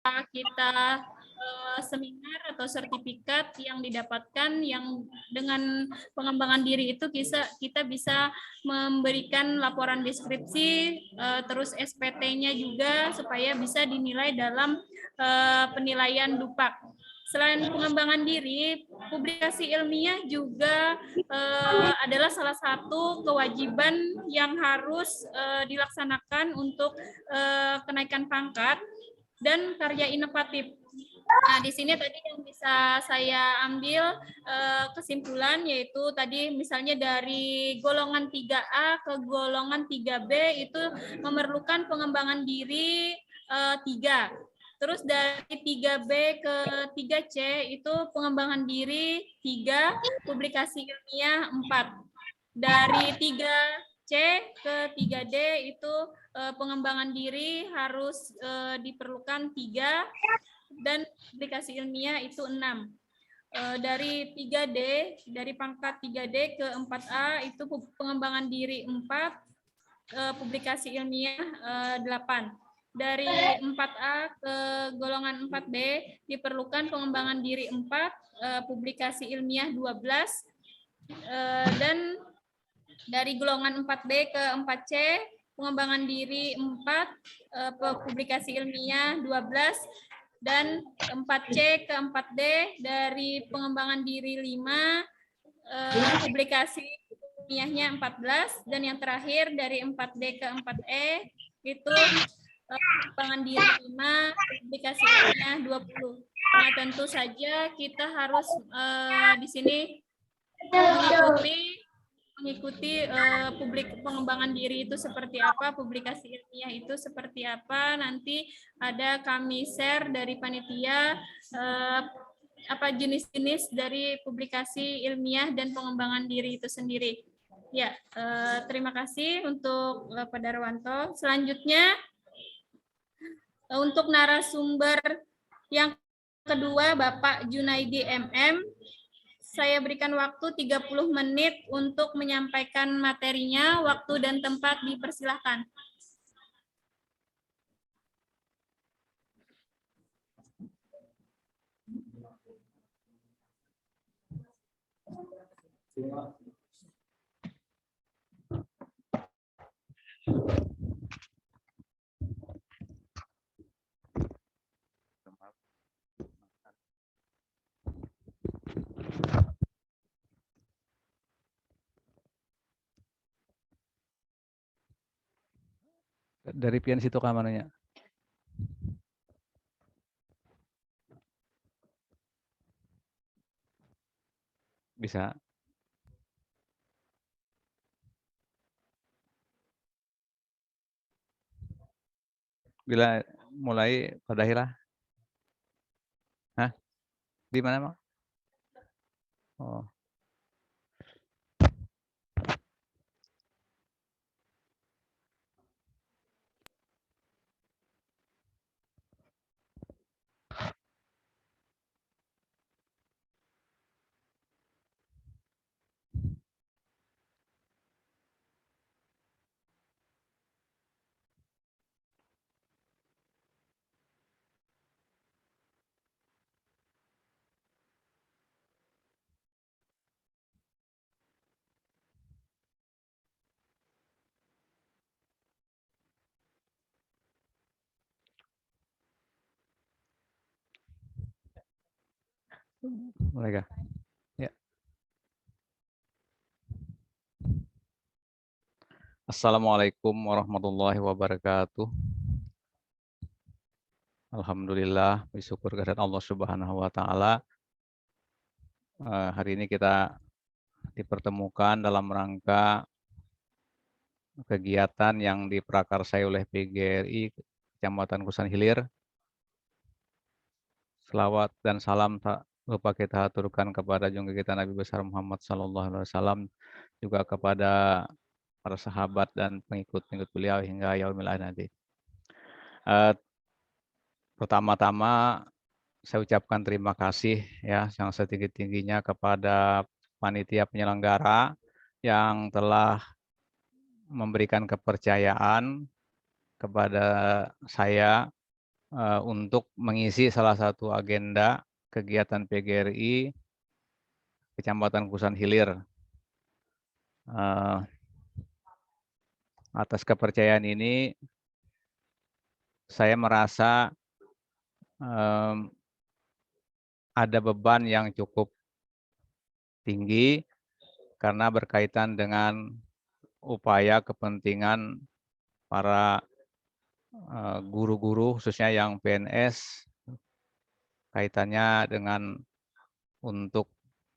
kita seminar atau sertifikat yang didapatkan yang dengan pengembangan diri itu kita bisa memberikan laporan deskripsi, terus SPT-nya juga supaya bisa dinilai dalam penilaian DUPAK. Selain pengembangan diri, publikasi ilmiah juga adalah salah satu kewajiban yang harus dilaksanakan untuk kenaikan pangkat dan karya inovatif. Nah, di sini tadi yang bisa saya ambil kesimpulan yaitu tadi misalnya dari golongan 3A ke golongan 3B itu memerlukan pengembangan diri 3. Terus dari 3B ke 3C itu pengembangan diri 3, publikasi ilmiah 4. Dari 3C ke 3D itu pengembangan diri harus diperlukan 3 dan publikasi ilmiah itu 6. Dari 3D, dari pangkat 3D ke 4A itu pengembangan diri 4, publikasi ilmiah 8. Dari 4A ke golongan 4B diperlukan pengembangan diri 4, publikasi ilmiah 12, dan dari golongan 4B ke 4C pengembangan diri 4, publikasi ilmiah 12, dan 4C ke 4D dari pengembangan diri 5, publikasi ilmiahnya 14, dan yang terakhir dari 4D ke 4E itu pengembangan diri 5, publikasi ilmiah 20. Nah, tentu saja kita harus di sini mengikuti publik pengembangan diri itu seperti apa, publikasi ilmiah itu seperti apa. Nanti ada kami share dari panitia apa jenis-jenis dari publikasi ilmiah dan pengembangan diri itu sendiri. Ya, terima kasih untuk Pak Darwanto. Selanjutnya untuk narasumber yang kedua Bapak Junaidi MM. Saya berikan waktu 30 menit untuk menyampaikan materinya. Waktu dan tempat dipersilahkan. Dari pian situ kamarnya. Bisa. Bila mulai pada akhirnya. Hah? Di mana, Mak? Oh. Mulai kah? Ya. Assalamualaikum warahmatullahi wabarakatuh. Alhamdulillah, bersyukur kehadirat Allah Subhanahu wa taala. Hari ini kita dipertemukan dalam rangka kegiatan yang diprakarsai oleh PGRI Kecamatan Kusan Hilir. Selawat dan salam tak lupa kita aturkan kepada junjungan kita Nabi besar Muhammad SAW, juga kepada para sahabat dan pengikut-pengikut beliau hingga yaumil akhir nanti. Pertama-tama saya ucapkan terima kasih ya yang setinggi-tingginya kepada panitia penyelenggara yang telah memberikan kepercayaan kepada saya untuk mengisi salah satu agenda kegiatan PGRI Kecamatan Kusan Hilir. Atas kepercayaan ini, saya merasa ada beban yang cukup tinggi karena berkaitan dengan upaya kepentingan para guru-guru, khususnya yang PNS, kaitannya dengan untuk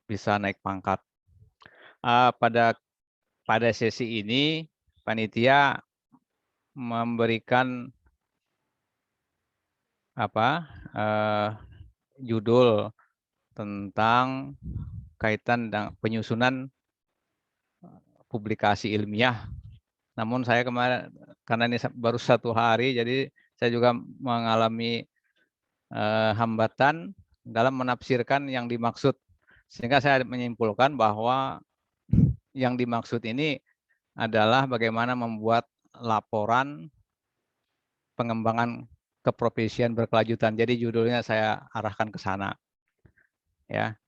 bisa naik pangkat. Pada sesi ini, panitia memberikan judul tentang kaitan dengan penyusunan publikasi ilmiah. Namun saya kemarin, karena ini baru 1 hari, jadi saya juga mengalami hambatan dalam menafsirkan yang dimaksud. Sehingga saya menyimpulkan bahwa yang dimaksud ini adalah bagaimana membuat laporan pengembangan keprofesian berkelanjutan. Jadi judulnya saya arahkan ke sana. Ya.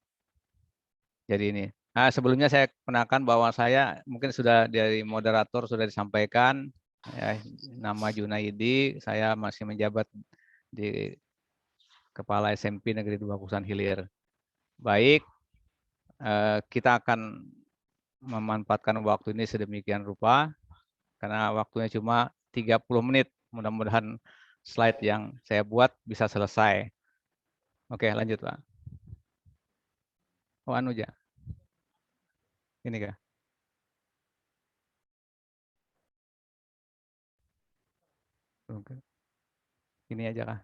Jadi ini. Nah, sebelumnya saya kenakan bahwa saya mungkin sudah dari moderator sudah disampaikan, ya, nama Junaidi, saya masih menjabat di Kepala SMP Negeri 2 Kusan Hilir. Baik, kita akan memanfaatkan waktu ini sedemikian rupa, karena waktunya cuma 30 menit. Mudah-mudahan slide yang saya buat bisa selesai. Oke, lanjut Pak. Oh, Anuja. Ini kah? Oke. Ini aja kah?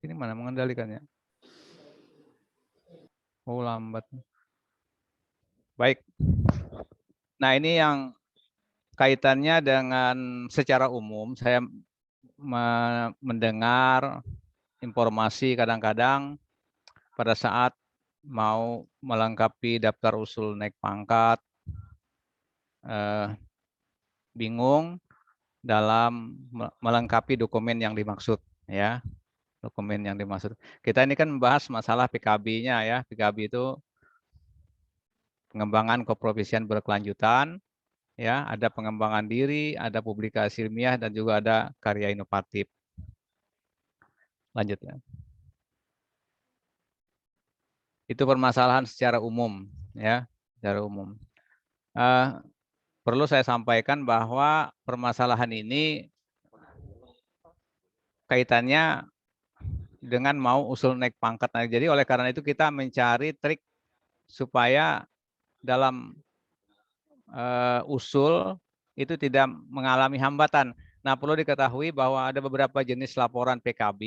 Ini mana mengendalikannya? Oh, lambat. Baik. Nah, ini yang kaitannya dengan secara umum, saya mendengar informasi kadang-kadang pada saat mau melengkapi daftar usul naik pangkat, bingung dalam melengkapi dokumen yang dimaksud, ya. Dokumen yang dimaksud. Kita ini kan membahas masalah PKB-nya, ya. PKB itu pengembangan keprofesian berkelanjutan, ya. Ada pengembangan diri, ada publikasi ilmiah, dan juga ada karya inovatif. Lanjut, ya. Itu permasalahan secara umum, ya, secara umum. Perlu saya sampaikan bahwa permasalahan ini kaitannya dengan mau usul naik pangkat. Nah, jadi oleh karena itu kita mencari trik supaya dalam usul itu tidak mengalami hambatan. Nah, perlu diketahui bahwa ada beberapa jenis laporan PKB,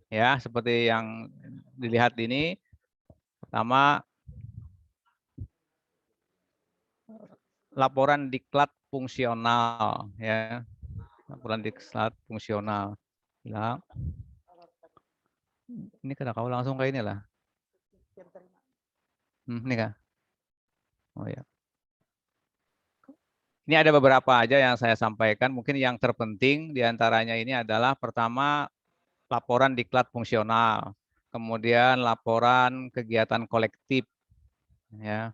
ya, seperti yang dilihat ini. Pertama, laporan diklat fungsional, ya, laporan diklat fungsional. Nah, ini kada kau langsung ke inilah. Ini kah? Oh ya. Ini ada beberapa aja yang saya sampaikan. Mungkin yang terpenting diantaranya ini adalah pertama laporan diklat fungsional, kemudian laporan kegiatan kolektif, ya,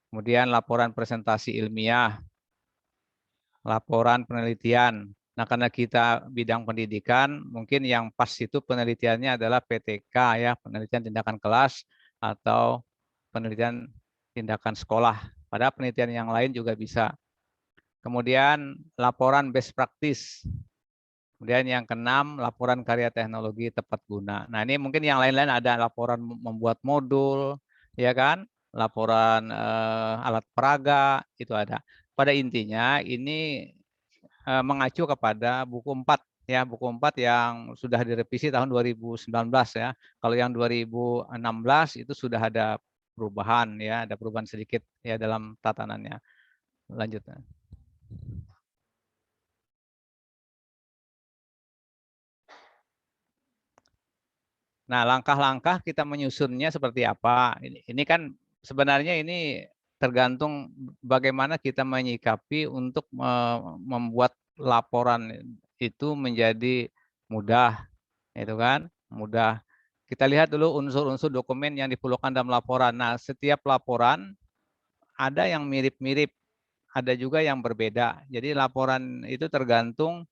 kemudian laporan presentasi ilmiah, laporan penelitian. Nah, karena kita bidang pendidikan, mungkin yang pas itu penelitiannya adalah PTK, ya, penelitian tindakan kelas atau penelitian tindakan sekolah. Padahal penelitian yang lain juga bisa. Kemudian laporan best practice. Kemudian yang keenam, laporan karya teknologi tepat guna. Nah, ini mungkin yang lain-lain ada laporan membuat modul, ya kan? Laporan alat peraga, itu ada. Pada intinya ini mengacu kepada buku 4, ya, buku 4 yang sudah direvisi tahun 2019, ya. Kalau yang 2016 itu sudah ada perubahan, ya, ada perubahan sedikit, ya, dalam tatanannya. Lanjut. Nah, langkah-langkah kita menyusunnya seperti apa? Ini kan sebenarnya ini tergantung bagaimana kita menyikapi untuk membuat laporan itu menjadi mudah, itu kan, mudah. Kita lihat dulu unsur-unsur dokumen yang diperlukan dalam laporan. Nah, setiap laporan ada yang mirip-mirip, ada juga yang berbeda. Jadi laporan itu tergantung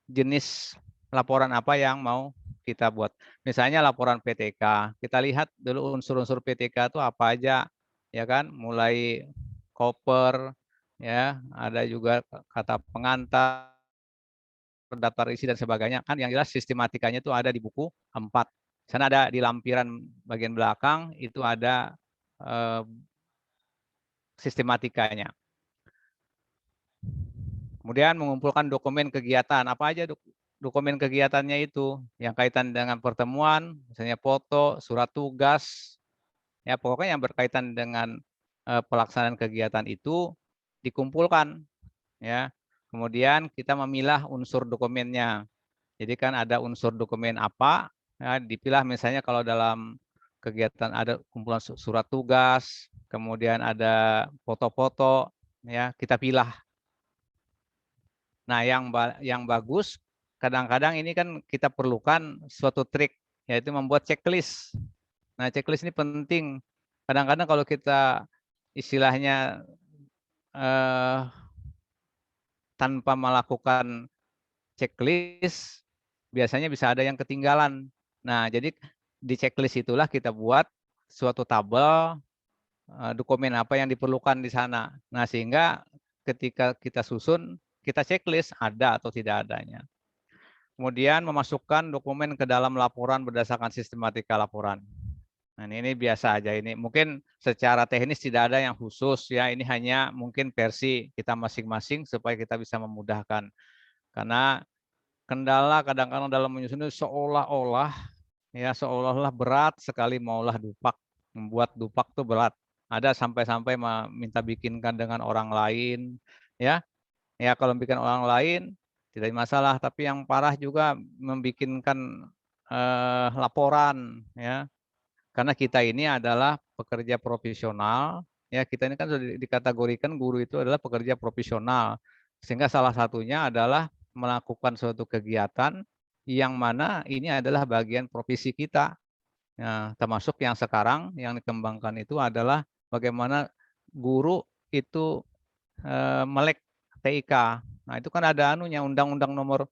jenis laporan apa yang mau kita buat. Misalnya laporan PTK, kita lihat dulu unsur-unsur PTK itu apa aja, ya kan? Mulai koper, ya, ada juga kata pengantar, daftar isi dan sebagainya. Kan yang jelas sistematikanya itu ada di buku 4. Sana ada di lampiran bagian belakang itu ada eh, sistematikanya. Kemudian mengumpulkan dokumen kegiatan. Apa aja dokumen kegiatannya itu? Yang kaitan dengan pertemuan, misalnya foto, surat tugas, ya pokoknya yang berkaitan dengan pelaksanaan kegiatan itu dikumpulkan, ya. Kemudian kita memilah unsur dokumennya. Jadi kan ada unsur dokumen apa, ya, dipilah misalnya kalau dalam kegiatan ada kumpulan surat tugas, kemudian ada foto-foto, ya kita pilah. Nah, yang bagus kadang-kadang ini kan kita perlukan suatu trik, yaitu membuat checklist. Nah, checklist ini penting. Kadang-kadang kalau kita istilahnya tanpa melakukan checklist, biasanya bisa ada yang ketinggalan. Nah, jadi di checklist itulah kita buat suatu tabel dokumen apa yang diperlukan di sana. Nah, sehingga ketika kita susun, kita checklist ada atau tidak adanya. Kemudian memasukkan dokumen ke dalam laporan berdasarkan sistematika laporan. Nah, ini biasa aja ini. Mungkin secara teknis tidak ada yang khusus ya. Ini hanya mungkin versi kita masing-masing supaya kita bisa memudahkan. Karena kendala kadang-kadang dalam menyusun itu seolah-olah berat sekali maulah dupak. Membuat dupak itu berat. Ada sampai-sampai minta bikinkan dengan orang lain, ya. Ya kalau bikin orang lain tidak masalah, tapi yang parah juga membikinkan laporan, ya. Karena kita ini adalah pekerja profesional, ya kita ini kan sudah dikategorikan guru itu adalah pekerja profesional. Sehingga salah satunya adalah melakukan suatu kegiatan yang mana ini adalah bagian profesi kita. Nah, termasuk yang sekarang yang dikembangkan itu adalah bagaimana guru itu melek TIK. Nah, itu kan ada anunya Undang-Undang nomor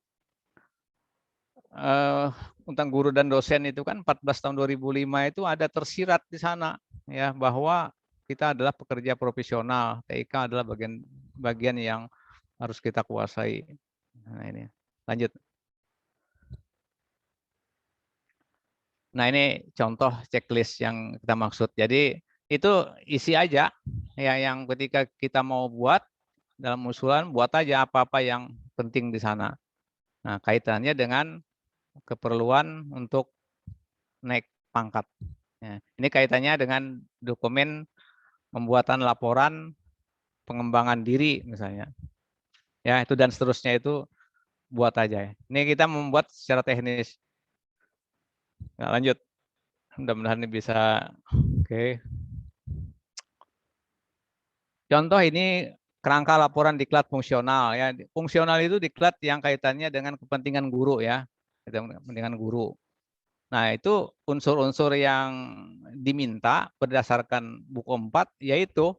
tentang guru dan dosen itu kan 14 tahun 2005 itu ada tersirat di sana ya bahwa kita adalah pekerja profesional. TIK adalah bagian yang harus kita kuasai. Nah, ini lanjut. Nah, ini contoh checklist yang kita maksud. Jadi itu isi aja ya yang ketika kita mau buat dalam usulan buat aja apa-apa yang penting di sana. Nah, kaitannya dengan keperluan untuk naik pangkat. Ya, ini kaitannya dengan dokumen pembuatan laporan pengembangan diri misalnya. Ya, itu dan seterusnya itu buat aja. Ini kita membuat secara teknis. Nah, lanjut. Mudah-mudahan ini bisa. Oke. Contoh ini kerangka laporan diklat fungsional ya. Fungsional itu diklat yang kaitannya dengan kepentingan guru ya. Kepentingan guru. Nah, itu unsur-unsur yang diminta berdasarkan buku 4 yaitu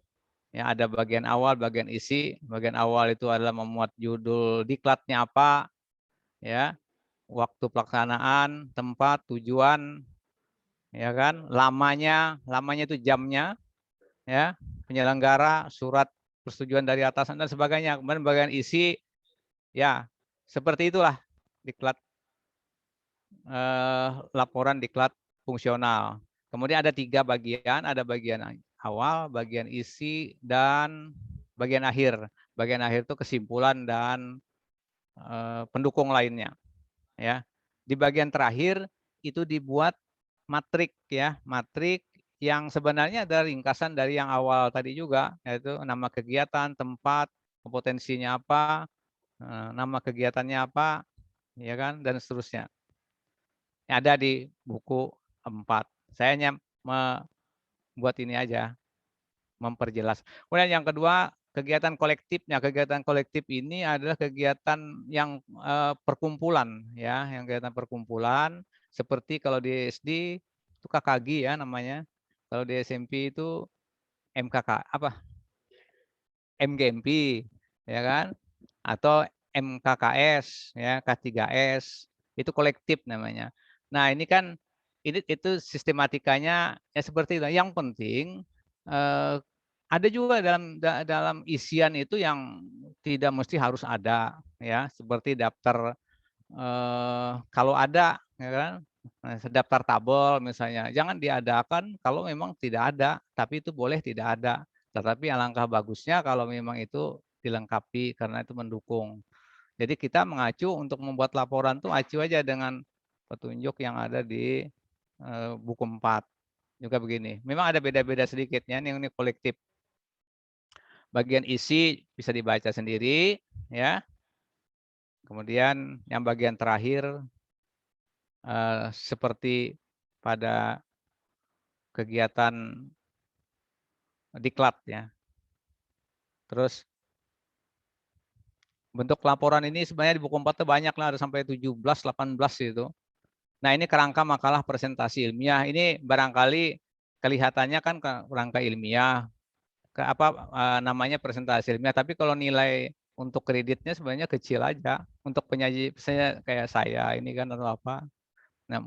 ya ada bagian awal, bagian isi. Bagian awal itu adalah memuat judul diklatnya apa, ya, waktu pelaksanaan, tempat, tujuan, ya kan, lamanya itu jamnya, ya, penyelenggara, surat persetujuan dari atasan dan sebagainya. Kemudian bagian isi, ya, seperti itulah diklat laporan diklat fungsional. Kemudian ada 3 bagian, ada bagian awal, bagian isi, dan bagian akhir. Bagian akhir itu kesimpulan dan pendukung lainnya. Ya, di bagian terakhir itu dibuat matrik ya, matrik yang sebenarnya ada ringkasan dari yang awal tadi juga, yaitu nama kegiatan, tempat, kompetensinya apa, nama kegiatannya apa, ya kan, dan seterusnya. Ada di buku 4. Saya hanya membuat ini aja. memperjelas. Kemudian yang kedua, kegiatan kolektifnya. Kegiatan kolektif ini adalah kegiatan yang perkumpulan, ya, yang kegiatan perkumpulan. Seperti kalau di SD itu KKG ya namanya. Kalau di SMP itu MKK apa? MGMP, ya kan? Atau MKKS, ya, K3S. Itu kolektif namanya. Nah, ini kan itu sistematikanya ya seperti itu. Yang penting ada juga dalam isian itu yang tidak mesti harus ada, ya, seperti daftar kalau ada, ya kan, daftar tabel misalnya, jangan diadakan kalau memang tidak ada, tapi itu boleh tidak ada. Tetapi alangkah bagusnya kalau memang itu dilengkapi karena itu mendukung. Jadi kita mengacu untuk membuat laporan tuh acu aja dengan petunjuk yang ada di buku 4. Juga begini. Memang ada beda-beda sedikitnya, ini kolektif. Bagian isi bisa dibaca sendiri, ya. Kemudian yang bagian terakhir seperti pada kegiatan diklat, ya. Terus bentuk laporan ini sebenarnya di buku 4 tuh banyak lah, ada sampai 17, 18 itu. Nah, ini kerangka makalah presentasi ilmiah. Ini barangkali kelihatannya kan kerangka ilmiah, namanya presentasi ilmiah, tapi kalau nilai untuk kreditnya sebenarnya kecil aja. Untuk penyaji misalnya kayak saya ini kan atau apa. Nah,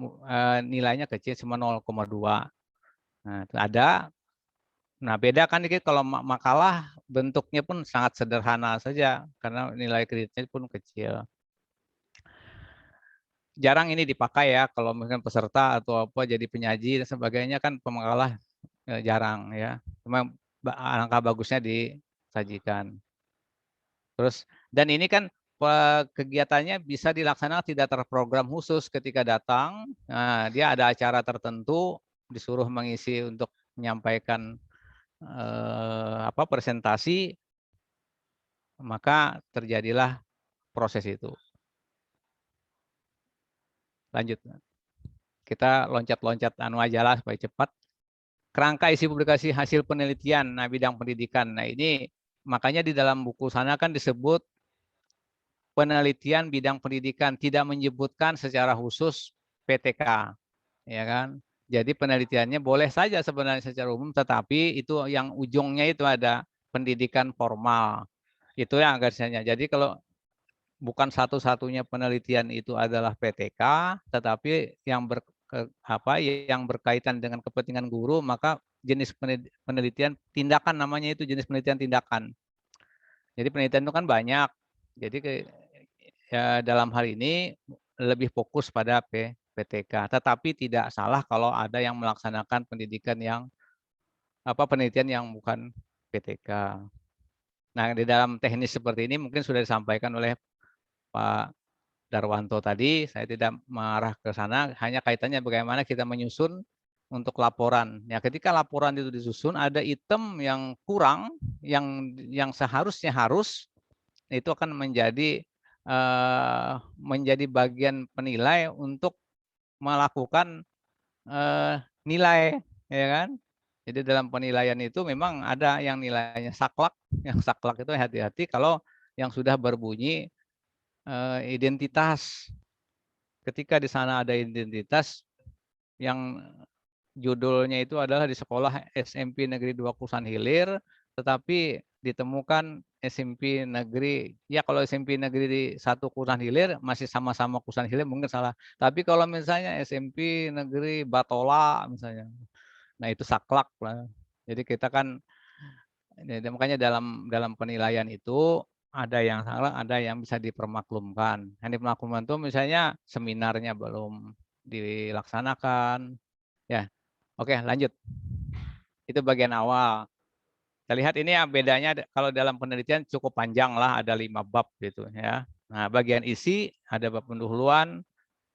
nilainya kecil cuma 0,2. Nah, itu ada. Nah, beda kan dikit kalau makalah bentuknya pun sangat sederhana saja karena nilai kreditnya pun kecil. Jarang ini dipakai ya kalau mungkin peserta atau apa jadi penyaji dan sebagainya kan pemakalah jarang ya. Cuma alangkah bagusnya disajikan. Terus dan ini kan kegiatannya bisa dilaksanakan tidak terprogram khusus ketika datang. Nah, dia ada acara tertentu disuruh mengisi untuk menyampaikan presentasi, maka terjadilah proses itu. Lanjut. Kita loncat-loncat aja lah supaya cepat. Kerangka isi publikasi hasil penelitian, nah bidang pendidikan. Nah ini makanya di dalam buku sana kan disebut penelitian bidang pendidikan, tidak menyebutkan secara khusus PTK, ya kan? Jadi penelitiannya boleh saja sebenarnya secara umum, tetapi itu yang ujungnya itu ada pendidikan formal. Itu yang garisnya. Jadi kalau bukan satu-satunya penelitian itu adalah PTK, tetapi yang yang berkaitan dengan kepentingan guru, maka jenis penelitian tindakan namanya itu jenis penelitian tindakan. Jadi penelitian itu kan banyak. Jadi ya, dalam hal ini lebih fokus pada PTK, tetapi tidak salah kalau ada yang melaksanakan pendidikan yang penelitian yang bukan PTK. Nah, di dalam teknis seperti ini mungkin sudah disampaikan oleh Pak Darwanto tadi, saya tidak mengarah ke sana, hanya kaitannya bagaimana kita menyusun untuk laporan. Ya, ketika laporan itu disusun, ada item yang kurang, yang seharusnya harus, itu akan menjadi bagian penilai untuk melakukan nilai, ya kan? Jadi dalam penilaian itu memang ada yang nilainya saklek, yang saklek itu hati-hati kalau yang sudah berbunyi identitas. Ketika di sana ada identitas yang judulnya itu adalah di sekolah SMP Negeri 2 Kusan Hilir, tetapi ditemukan SMP Negeri, ya kalau SMP Negeri di 1 Kusan Hilir masih sama-sama Kusan Hilir mungkin salah. Tapi kalau misalnya SMP Negeri Batola misalnya, nah itu saklek lah. Jadi kita kan, makanya dalam penilaian itu ada yang salah, ada yang bisa dipermaklumkan. Yang dipermaklumkan itu misalnya seminarnya belum dilaksanakan. Ya, oke lanjut. Itu bagian awal. Kita lihat ini ya bedanya kalau dalam penelitian cukup panjang lah, ada 5 bab gitu ya. Nah, bagian isi ada bab pendahuluan,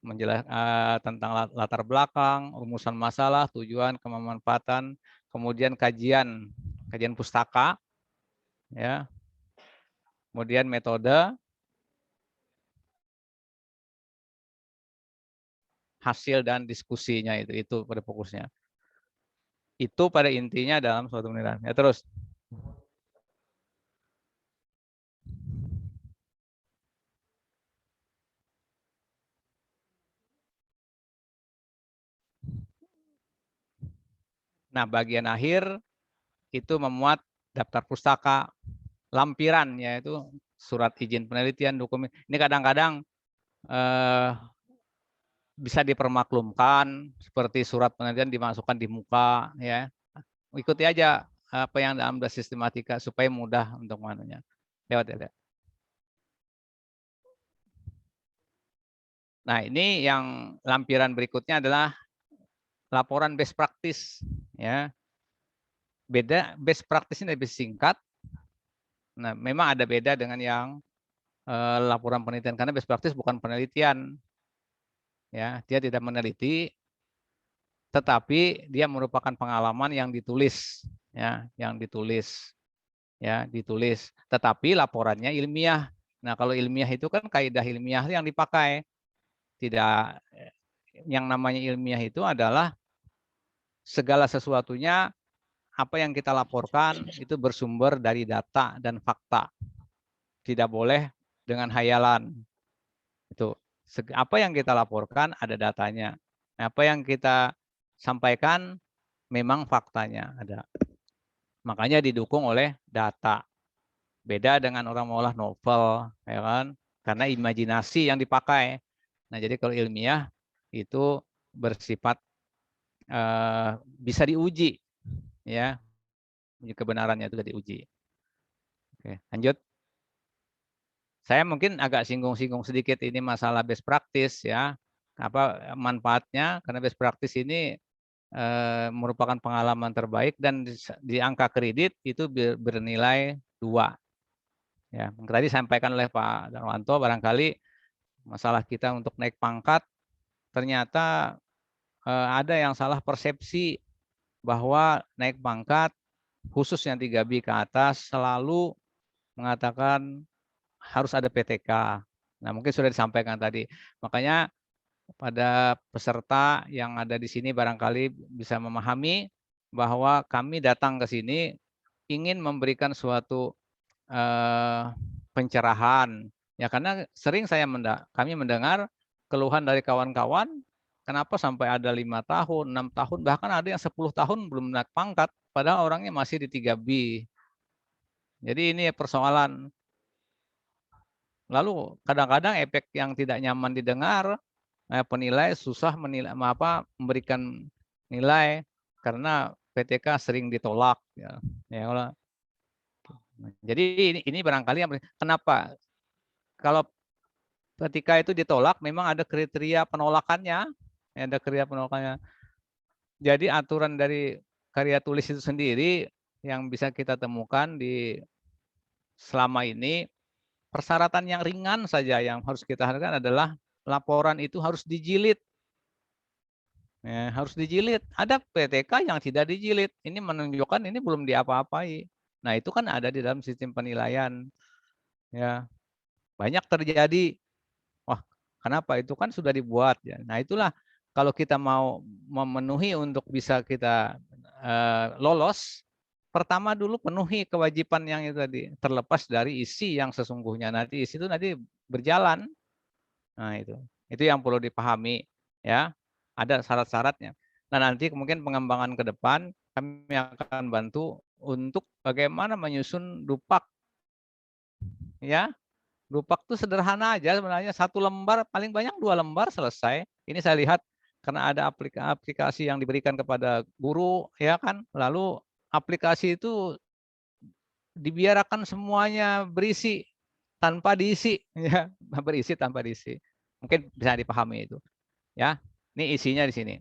menjelaskan tentang latar belakang, rumusan masalah, tujuan, kemanfaatan, kemudian kajian pustaka, ya, kemudian metode, hasil dan diskusinya itu pada fokusnya. Itu pada intinya dalam suatu penilaian. Ya, terus. Nah, bagian akhir itu memuat daftar pustaka, lampiran, yaitu surat izin penelitian, dokumen. Ini kadang-kadang bisa dipermaklumkan, seperti surat penelitian dimasukkan di muka, ya. Ikuti aja apa yang dalam sistematika supaya mudah untuk manunya. Lewat ya. Nah, ini yang lampiran berikutnya adalah laporan best practice, ya. Beda, best practice ini lebih singkat. Nah, memang ada beda dengan yang laporan penelitian, karena best practice bukan penelitian, ya. Dia tidak meneliti, tetapi dia merupakan pengalaman yang ditulis, ya, yang ditulis, ya, ditulis. Tetapi laporannya ilmiah. Nah, kalau ilmiah itu kan kaidah ilmiah yang dipakai. Tidak, yang namanya ilmiah itu adalah segala sesuatunya, apa yang kita laporkan itu bersumber dari data dan fakta. Tidak boleh dengan hayalan. Itu apa yang kita laporkan ada datanya. Apa yang kita sampaikan memang faktanya ada. Makanya didukung oleh data. Beda dengan orang mengolah novel, ya kan? Karena imajinasi yang dipakai. Nah, jadi kalau ilmiah itu bersifat bisa diuji, ya, kebenarannya itu diuji. Oke, lanjut. Saya mungkin agak singgung-singgung sedikit ini masalah best practice, ya. Apa manfaatnya? Karena best practice ini merupakan pengalaman terbaik dan di angka kredit itu bernilai 2. Ya, tadi disampaikan oleh Pak Darwanto, barangkali masalah kita untuk naik pangkat ternyata ada yang salah persepsi bahwa naik pangkat khusus yang 3B ke atas selalu mengatakan harus ada PTK. Nah, mungkin sudah disampaikan tadi. Makanya pada peserta yang ada di sini barangkali bisa memahami bahwa kami datang ke sini ingin memberikan suatu pencerahan. Ya, karena sering kami mendengar keluhan dari kawan-kawan, kenapa sampai ada 5 tahun, 6 tahun, bahkan ada yang 10 tahun belum naik pangkat, padahal orangnya masih di 3B. Jadi ini persoalan. Lalu kadang-kadang efek yang tidak nyaman didengar, penilai susah memberikan nilai karena PTK sering ditolak. Ya, jadi ini barangkali kenapa kalau ketika itu ditolak memang ada kriteria penolakannya, ada kriteria penolakannya. Jadi aturan dari karya tulis itu sendiri yang bisa kita temukan di selama ini, persyaratan yang ringan saja yang harus kita harapkan adalah laporan itu harus dijilid. Ya, harus dijilid. Ada PTK yang tidak dijilid. Ini menunjukkan ini belum diapa-apai. Nah, itu kan ada di dalam sistem penilaian. Ya, banyak terjadi. Wah, kenapa? Itu kan sudah dibuat. Ya. Nah, itulah kalau kita mau memenuhi untuk bisa kita lolos, pertama dulu penuhi kewajiban yang itu tadi, terlepas dari isi yang sesungguhnya. Nanti isi itu nanti berjalan. Nah, itu yang perlu dipahami, ya. Ada syarat-syaratnya. Nah, nanti mungkin pengembangan ke depan kami akan bantu untuk bagaimana menyusun dupak, ya. Dupak itu sederhana aja sebenarnya, 1 lembar, paling banyak 2 lembar selesai. Ini saya lihat karena ada aplikasi yang diberikan kepada guru, ya kan. Lalu aplikasi itu dibiarkan semuanya berisi tanpa diisi, ya, berisi tanpa diisi. Mungkin bisa dipahami itu, ya. Ini isinya di sini.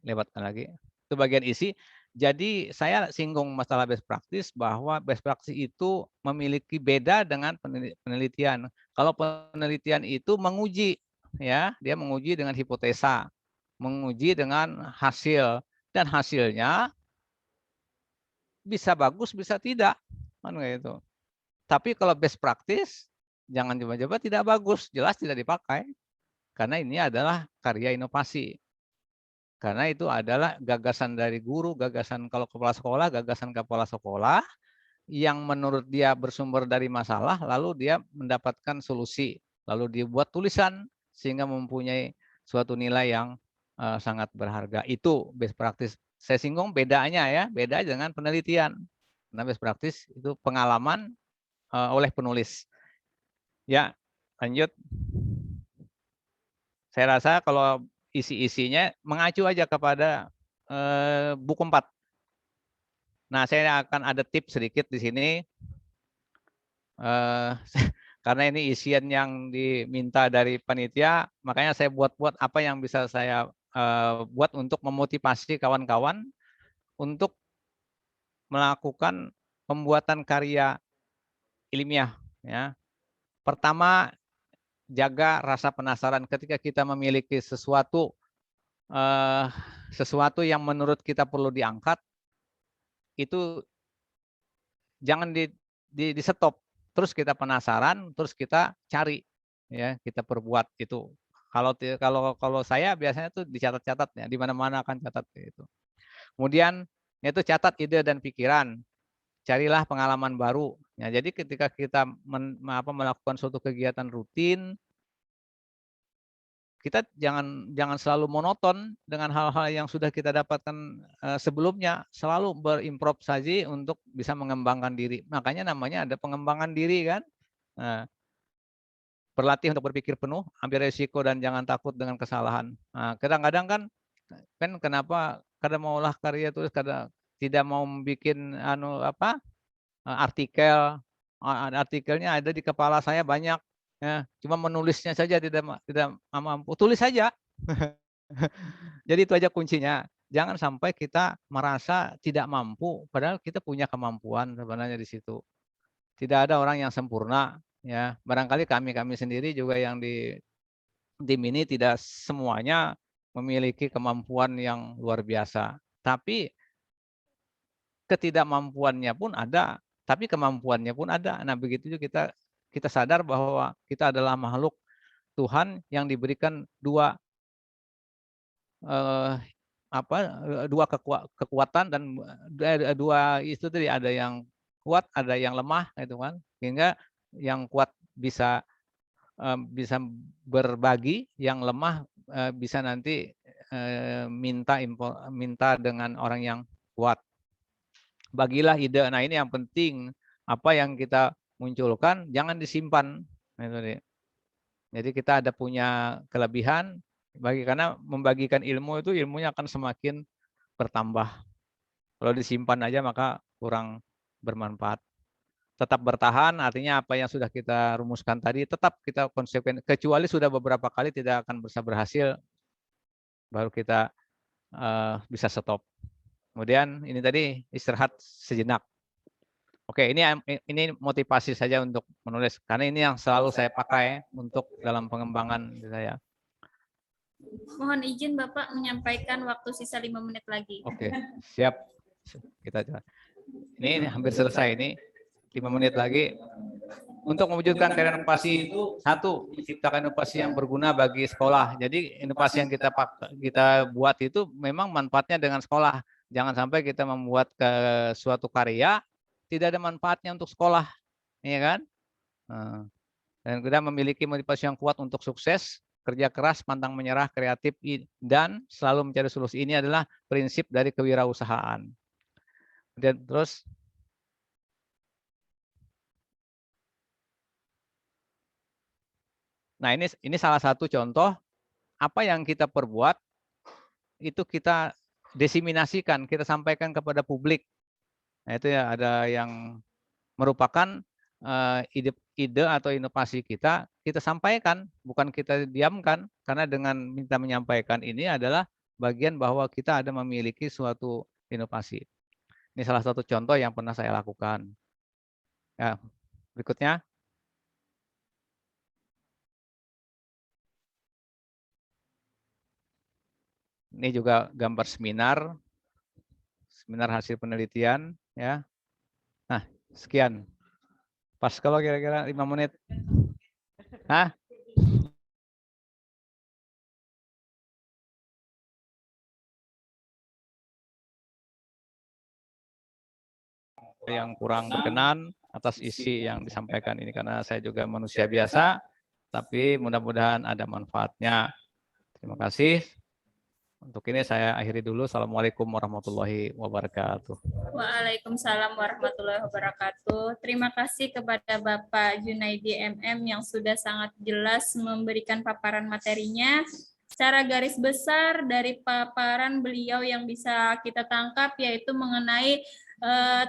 Lewatkan lagi. Itu bagian isi. Jadi saya singgung masalah best practice bahwa best practice itu memiliki beda dengan penelitian. Kalau penelitian itu menguji, ya, dia menguji dengan hipotesa, menguji dengan hasil, dan hasilnya bisa bagus, bisa tidak, kan gitu. Tapi kalau best practice jangan coba-coba tidak bagus, jelas tidak dipakai karena ini adalah karya inovasi. Karena itu adalah gagasan dari guru, gagasan kalau kepala sekolah, gagasan kepala sekolah yang menurut dia bersumber dari masalah, lalu dia mendapatkan solusi, lalu dibuat tulisan sehingga mempunyai suatu nilai yang sangat berharga. Itu best practice. Saya singgung bedanya ya, beda dengan penelitian. Nah, best practice itu pengalaman oleh penulis. Ya, lanjut. Saya rasa kalau isi-isinya mengacu aja kepada buku 4. Nah, saya akan ada tips sedikit di sini. Karena ini isian yang diminta dari panitia, makanya saya buat-buat apa yang bisa saya buat untuk memotivasi kawan-kawan untuk melakukan pembuatan karya ilmiah. Ya. Pertama, jaga rasa penasaran ketika kita memiliki sesuatu yang menurut kita perlu diangkat, itu jangan di stop. Terus kita penasaran, terus kita cari, ya kita perbuat itu. Kalau saya biasanya tuh dicatat-catat ya, di mana-mana akan catat itu. Kemudian itu catat ide dan pikiran, carilah pengalaman baru. Ya, jadi ketika kita melakukan suatu kegiatan rutin, kita jangan selalu monoton dengan hal-hal yang sudah kita dapatkan sebelumnya, selalu berimprovisasi untuk bisa mengembangkan diri. Makanya namanya ada pengembangan diri kan. Nah, berlatih untuk berpikir penuh, ambil resiko dan jangan takut dengan kesalahan. Nah, kadang-kadang kan kenapa kadang mau olah karya itu kadang tidak mau bikin artikel, artikelnya ada di kepala saya banyak. Ya, cuma menulisnya saja tidak mampu. Tulis saja. Jadi itu aja kuncinya. Jangan sampai kita merasa tidak mampu, padahal kita punya kemampuan sebenarnya di situ. Tidak ada orang yang sempurna, ya. Barangkali kami sendiri juga yang di tim ini tidak semuanya memiliki kemampuan yang luar biasa. Tapi ketidakmampuannya pun ada, tapi kemampuannya pun ada. Nah, begitu juga kita sadar bahwa kita adalah makhluk Tuhan yang diberikan dua kekuatan dan dua itu tadi, ada yang kuat, ada yang lemah gitu kan. Sehingga yang kuat bisa berbagi, yang lemah bisa nanti minta dengan orang yang kuat. Bagilah ide. Nah, ini yang penting, apa yang kita munculkan jangan disimpan. Jadi kita ada punya kelebihan, karena membagikan ilmu itu ilmunya akan semakin bertambah. Kalau disimpan aja maka kurang bermanfaat. Tetap bertahan artinya apa yang sudah kita rumuskan tadi tetap kita konsekuensi, kecuali sudah beberapa kali tidak akan bisa berhasil, baru kita bisa stop. Kemudian ini tadi istirahat sejenak. Oke, ini motivasi saja untuk menulis, karena ini yang selalu saya pakai untuk dalam pengembangan saya. Mohon izin Bapak menyampaikan waktu sisa 5 menit lagi. Oke, siap. Kita coba. Ini hampir selesai, ini 5 menit lagi. Untuk mewujudkan karya inovasi itu, satu, menciptakan inovasi yang berguna bagi sekolah. Jadi inovasi yang kita buat itu memang manfaatnya dengan sekolah. Jangan sampai kita membuat suatu karya tidak ada manfaatnya untuk sekolah, ya kan? Dan kita memiliki motivasi yang kuat untuk sukses, kerja keras, pantang menyerah, kreatif, dan selalu mencari solusi. Ini adalah prinsip dari kewirausahaan. Dan terus, nah ini salah satu contoh apa yang kita perbuat itu kita diseminasikan, kita sampaikan kepada publik. Nah, itu ya ada yang merupakan ide atau inovasi kita sampaikan, bukan kita diamkan, karena dengan minta menyampaikan ini adalah bagian bahwa kita ada memiliki suatu inovasi. Ini salah satu contoh yang pernah saya lakukan. Ya, berikutnya. Ini juga gambar seminar hasil penelitian, ya. Nah, sekian. Pas kalau kira-kira 5 menit. Hah? yang kurang berkenan atas isi yang disampaikan ini, karena saya juga manusia biasa, tapi mudah-mudahan ada manfaatnya. Terima kasih. Untuk ini saya akhiri dulu. Assalamualaikum warahmatullahi wabarakatuh. Waalaikumsalam warahmatullahi wabarakatuh. Terima kasih kepada Bapak Junaidi MM yang sudah sangat jelas memberikan paparan materinya. Secara garis besar dari paparan beliau yang bisa kita tangkap yaitu mengenai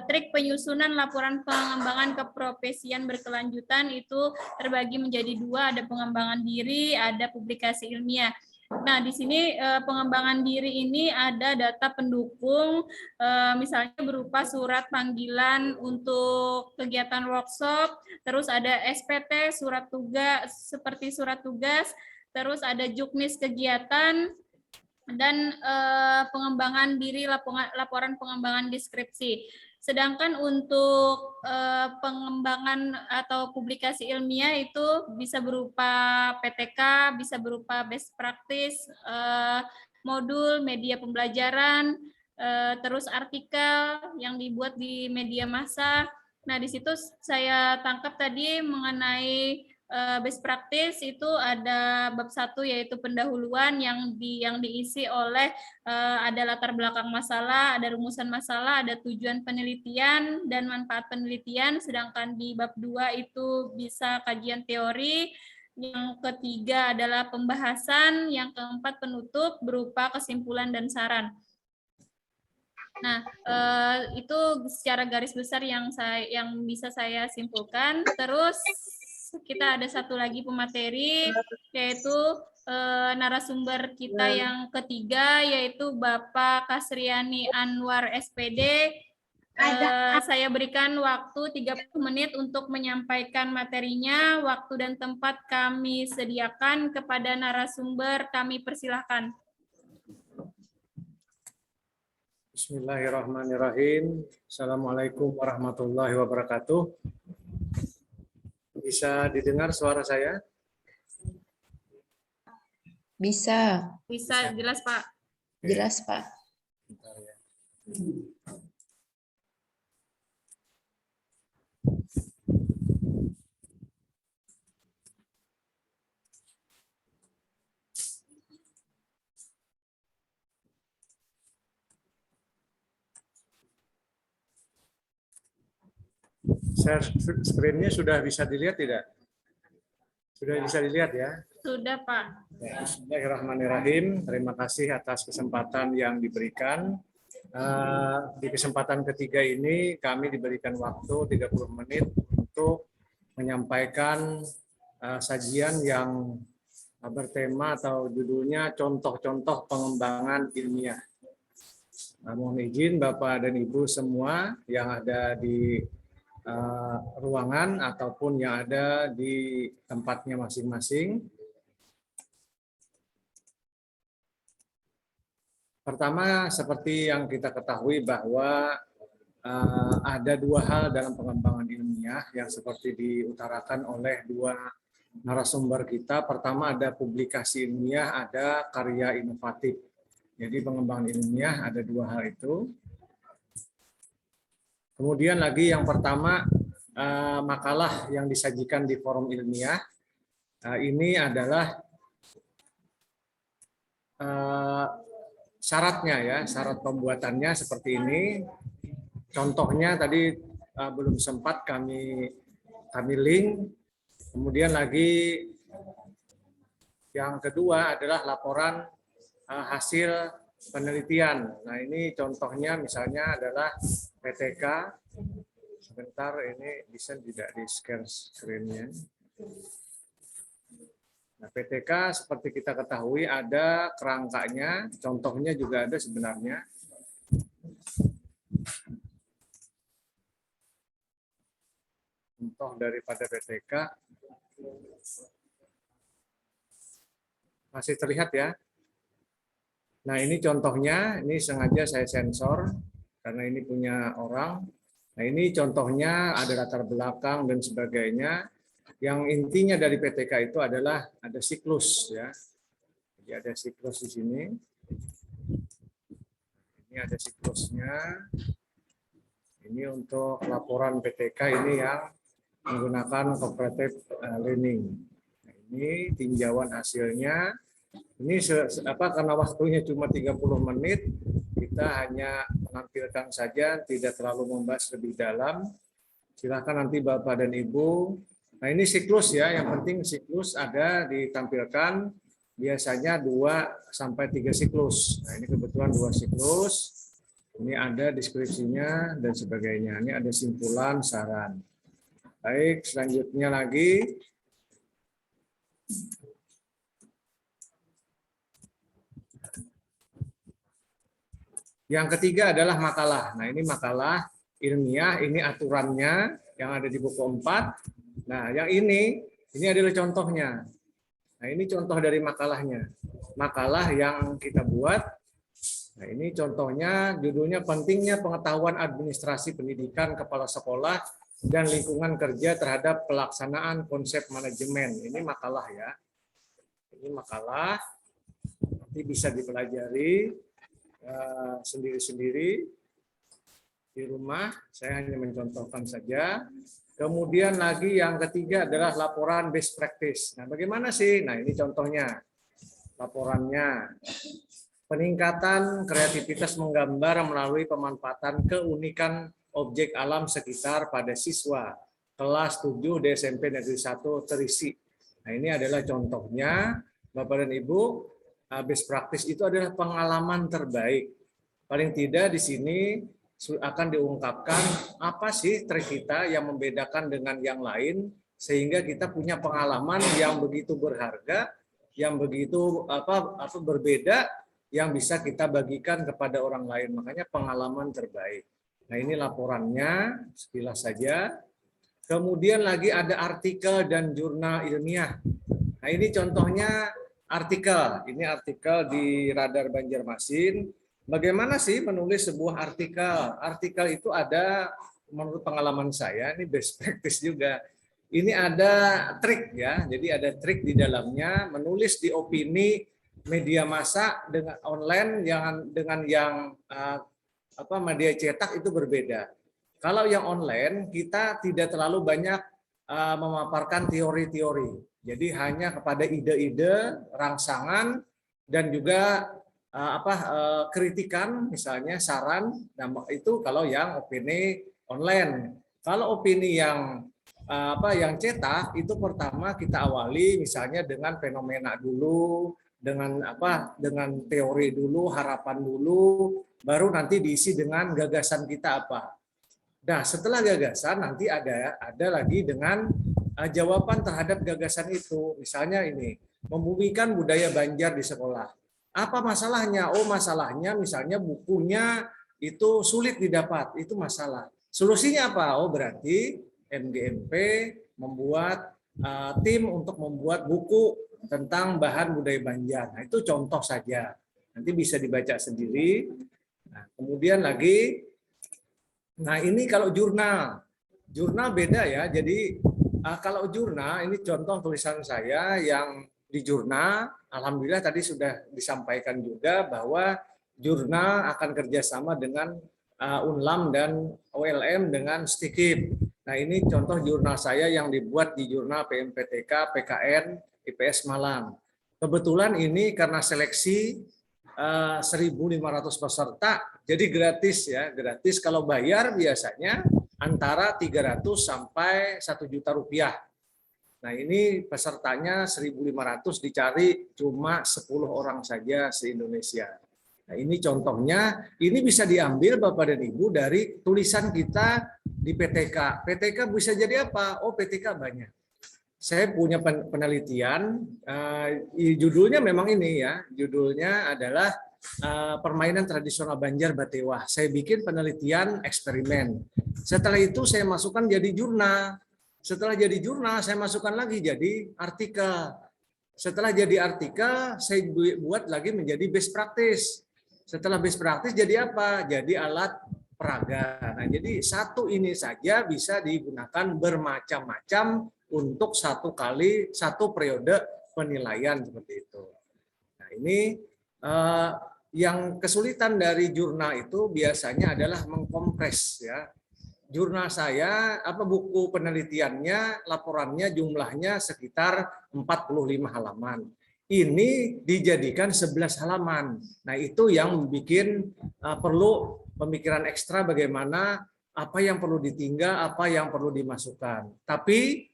trik penyusunan laporan pengembangan keprofesian berkelanjutan itu terbagi menjadi dua, ada pengembangan diri, ada publikasi ilmiah. Nah, di sini pengembangan diri ini ada data pendukung, misalnya berupa surat panggilan untuk kegiatan workshop, terus ada SPT, surat tugas, seperti surat tugas, terus ada juknis kegiatan, dan pengembangan diri, laporan pengembangan deskripsi. Sedangkan untuk pengembangan atau publikasi ilmiah itu bisa berupa PTK, bisa berupa best practice, modul, media pembelajaran, terus artikel yang dibuat di media massa. Nah, di situ saya tangkap tadi mengenai best practice itu ada bab 1 yaitu pendahuluan yang diisi oleh ada latar belakang masalah, ada rumusan masalah, ada tujuan penelitian dan manfaat penelitian, sedangkan di bab 2 itu bisa kajian teori, yang ketiga adalah pembahasan, yang keempat penutup berupa kesimpulan dan saran. Nah, itu secara garis besar yang bisa saya simpulkan. Terus kita ada satu lagi pemateri, yaitu narasumber kita yang ketiga, yaitu Bapak Kasriani Anwar SPD. Saya berikan waktu 30 menit untuk menyampaikan materinya. Waktu dan tempat kami sediakan kepada narasumber, kami persilahkan. Bismillahirrahmanirrahim. Assalamualaikum warahmatullahi wabarakatuh. Bisa didengar suara saya? Bisa. Bisa, jelas Pak. Jelas Pak. Bentar ya. Share screen-nya sudah bisa dilihat tidak? Sudah bisa dilihat ya? Sudah Pak. Bismillahirrahmanirrahim. Terima kasih atas kesempatan yang diberikan. Di kesempatan ketiga ini kami diberikan waktu 30 menit untuk menyampaikan sajian yang bertema atau judulnya contoh-contoh pengembangan ilmiah. Mohon izin Bapak dan Ibu semua yang ada di ruangan ataupun yang ada di tempatnya masing-masing. Pertama, seperti yang kita ketahui bahwa ada dua hal dalam pengembangan ilmiah yang seperti diutarakan oleh dua narasumber kita. Pertama ada publikasi ilmiah, ada karya inovatif. Jadi pengembangan ilmiah ada dua hal itu. Kemudian lagi yang pertama, makalah yang disajikan di forum ilmiah, ini adalah syaratnya ya, syarat pembuatannya seperti ini. Contohnya tadi belum sempat kami link. Kemudian lagi yang kedua adalah laporan hasil penelitian. Nah ini contohnya misalnya adalah PTK. Sebentar, ini bisa tidak di share screen-nya. Nah, PTK seperti kita ketahui ada kerangkanya, contohnya juga ada sebenarnya. Contoh daripada PTK. Masih terlihat ya? Nah ini contohnya, ini sengaja saya sensor karena ini punya orang. Nah ini contohnya ada latar belakang dan sebagainya. Yang intinya dari PTK itu adalah ada siklus ya. Jadi ada siklus di sini. Ini ada siklusnya. Ini untuk laporan PTK ini yang menggunakan cooperative learning. Nah, ini tinjauan hasilnya. Ini karena waktunya cuma 30 menit, kita hanya menampilkan saja, tidak terlalu membahas lebih dalam. Silakan nanti Bapak dan Ibu. Nah, ini siklus ya, yang penting siklus ada ditampilkan, biasanya 2-3 siklus. Nah, ini kebetulan 2 siklus. Ini ada deskripsinya dan sebagainya. Ini ada simpulan, saran. Baik, selanjutnya lagi. Yang ketiga adalah makalah. Nah, ini makalah ilmiah, ini aturannya yang ada di buku 4. Nah, yang ini adalah contohnya. Nah, ini contoh dari makalahnya. Makalah yang kita buat. Nah, ini contohnya, judulnya pentingnya pengetahuan administrasi pendidikan kepala sekolah dan lingkungan kerja terhadap pelaksanaan konsep manajemen. Ini makalah ya. Ini makalah, nanti bisa dipelajari sendiri-sendiri di rumah. Saya hanya mencontohkan saja. Kemudian lagi yang ketiga adalah laporan best practice. Nah, bagaimana sih? Nah, ini contohnya laporannya. Peningkatan kreativitas menggambar melalui pemanfaatan keunikan objek alam sekitar pada siswa kelas 7 di SMP Negeri 1 Terisi. Nah, ini adalah contohnya, Bapak dan Ibu. Best practice itu adalah pengalaman terbaik. Paling tidak di sini akan diungkapkan apa sih trik kita yang membedakan dengan yang lain, sehingga kita punya pengalaman yang begitu berharga, yang begitu berbeda, yang bisa kita bagikan kepada orang lain. Makanya pengalaman terbaik. Nah, ini laporannya sekilas saja. Kemudian lagi ada artikel dan jurnal ilmiah. Nah, ini contohnya artikel. Ini artikel di Radar Banjarmasin. Bagaimana sih menulis sebuah artikel? Artikel itu ada, menurut pengalaman saya, ini best practice juga. Ini ada trik ya. Jadi ada trik di dalamnya, menulis di opini media massa dengan online dengan yang media cetak itu berbeda. Kalau yang online kita tidak terlalu banyak memaparkan teori-teori. Jadi hanya kepada ide-ide, rangsangan, dan juga kritikan, misalnya saran. Nah, itu kalau yang opini online. Kalau opini yang cetak itu pertama kita awali misalnya dengan fenomena dulu, dengan teori dulu, harapan dulu, baru nanti diisi dengan gagasan kita apa. Nah, setelah gagasan nanti ada lagi dengan jawaban terhadap gagasan itu. Misalnya ini, membumikan budaya Banjar di sekolah. Apa masalahnya? Oh, masalahnya misalnya bukunya itu sulit didapat, itu masalah. Solusinya apa? Oh, berarti MGMP membuat tim untuk membuat buku tentang bahan budaya Banjar. Nah, itu contoh saja. Nanti bisa dibaca sendiri. Nah, kemudian lagi, nah ini kalau jurnal. Jurnal beda ya. Jadi kalau jurnal, ini contoh tulisan saya yang di jurnal. Alhamdulillah tadi sudah disampaikan juga bahwa jurnal akan kerjasama dengan Unlam dan OLM dengan Stikip. Nah, ini contoh jurnal saya yang dibuat di jurnal PMPTK, PKN, IPS Malang. Kebetulan ini karena seleksi 1.500 peserta, jadi gratis ya, gratis. Kalau bayar biasanya antara 300 sampai 1 juta rupiah. Nah, ini pesertanya 1.500, dicari cuma 10 orang saja se-Indonesia. Nah, ini contohnya, ini bisa diambil Bapak dan Ibu dari tulisan kita di PTK. PTK bisa jadi apa? Oh, PTK banyak. Saya punya penelitian, judulnya memang ini ya, judulnya adalah permainan tradisional Banjar Batewah. Saya bikin penelitian eksperimen. Setelah itu saya masukkan jadi jurnal. Setelah jadi jurnal, saya masukkan lagi jadi artikel. Setelah jadi artikel, saya buat lagi menjadi best practice. Setelah best practice jadi apa? Jadi alat peraga. Nah, jadi satu ini saja bisa digunakan bermacam-macam untuk satu periode penilaian seperti itu. Nah, ini yang kesulitan dari jurnal itu biasanya adalah mengkompres ya. jurnal saya, buku penelitiannya, laporannya jumlahnya sekitar 45 halaman. Ini dijadikan 11 halaman. Nah, itu yang bikin perlu pemikiran ekstra bagaimana apa yang perlu ditinggal, apa yang perlu dimasukkan. Tapi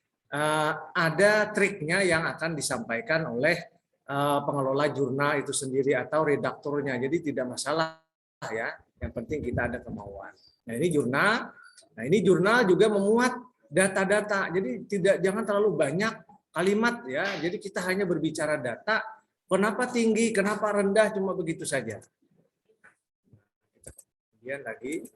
ada triknya yang akan disampaikan oleh pengelola jurnal itu sendiri atau redakturnya. Jadi tidak masalah ya. Yang penting kita ada kemauan. Nah, ini jurnal. Nah, ini jurnal juga memuat data-data. Jadi jangan terlalu banyak kalimat ya. Jadi kita hanya berbicara data. Kenapa tinggi, kenapa rendah, cuma begitu saja. Kemudian lagi.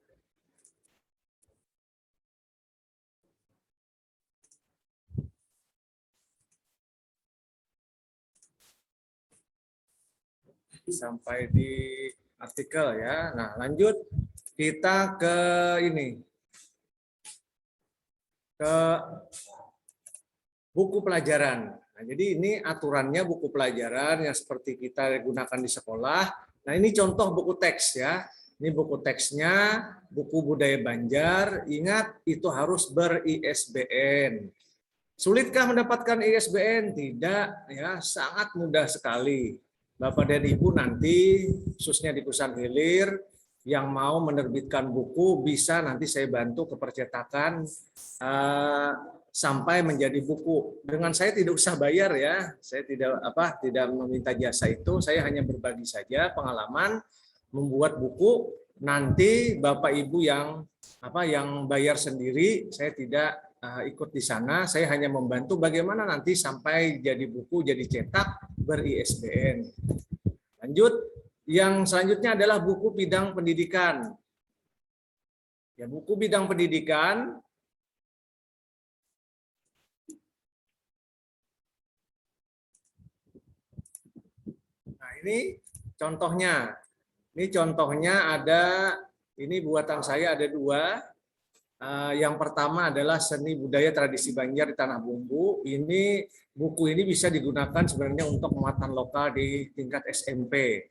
Sampai di artikel ya. Nah, lanjut kita ke ini. Ke buku pelajaran. Nah, jadi ini aturannya buku pelajaran yang seperti kita gunakan di sekolah. Nah, ini contoh buku teks ya. Ini buku teksnya, buku budaya Banjar. Ingat, itu harus ber-ISBN. Sulitkah mendapatkan ISBN? Tidak, ya, sangat mudah sekali. Bapak dan Ibu nanti, khususnya di Perusahaan Hilir, yang mau menerbitkan buku, bisa nanti saya bantu ke percetakan sampai menjadi buku. Dengan saya tidak usah bayar ya, saya tidak meminta jasa itu, saya hanya berbagi saja pengalaman membuat buku. Nanti Bapak Ibu yang bayar sendiri, saya tidak ikut di sana, saya hanya membantu bagaimana nanti sampai jadi buku, jadi cetak, ber-ISBN. Lanjut, yang selanjutnya adalah buku bidang pendidikan. Ya, buku bidang pendidikan nah ini contohnya. Ini contohnya ada, ini buatan saya ada 2. Yang pertama adalah Seni Budaya Tradisi Banjar di Tanah Bumbu. Ini buku ini bisa digunakan sebenarnya untuk muatan lokal di tingkat SMP.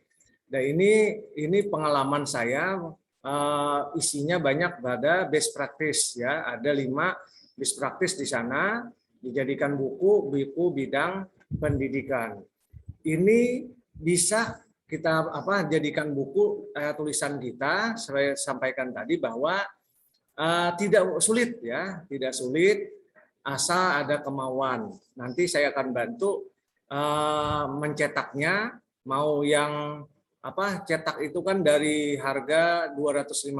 Dan ini pengalaman saya, isinya banyak pada best practice ya. Ada 5 best practice di sana dijadikan buku bidang pendidikan. Ini bisa kita jadikan buku tulisan kita. Saya sampaikan tadi bahwa tidak sulit ya, tidak sulit asal ada kemauan. Nanti saya akan bantu mencetaknya, mau yang cetak itu kan dari harga 250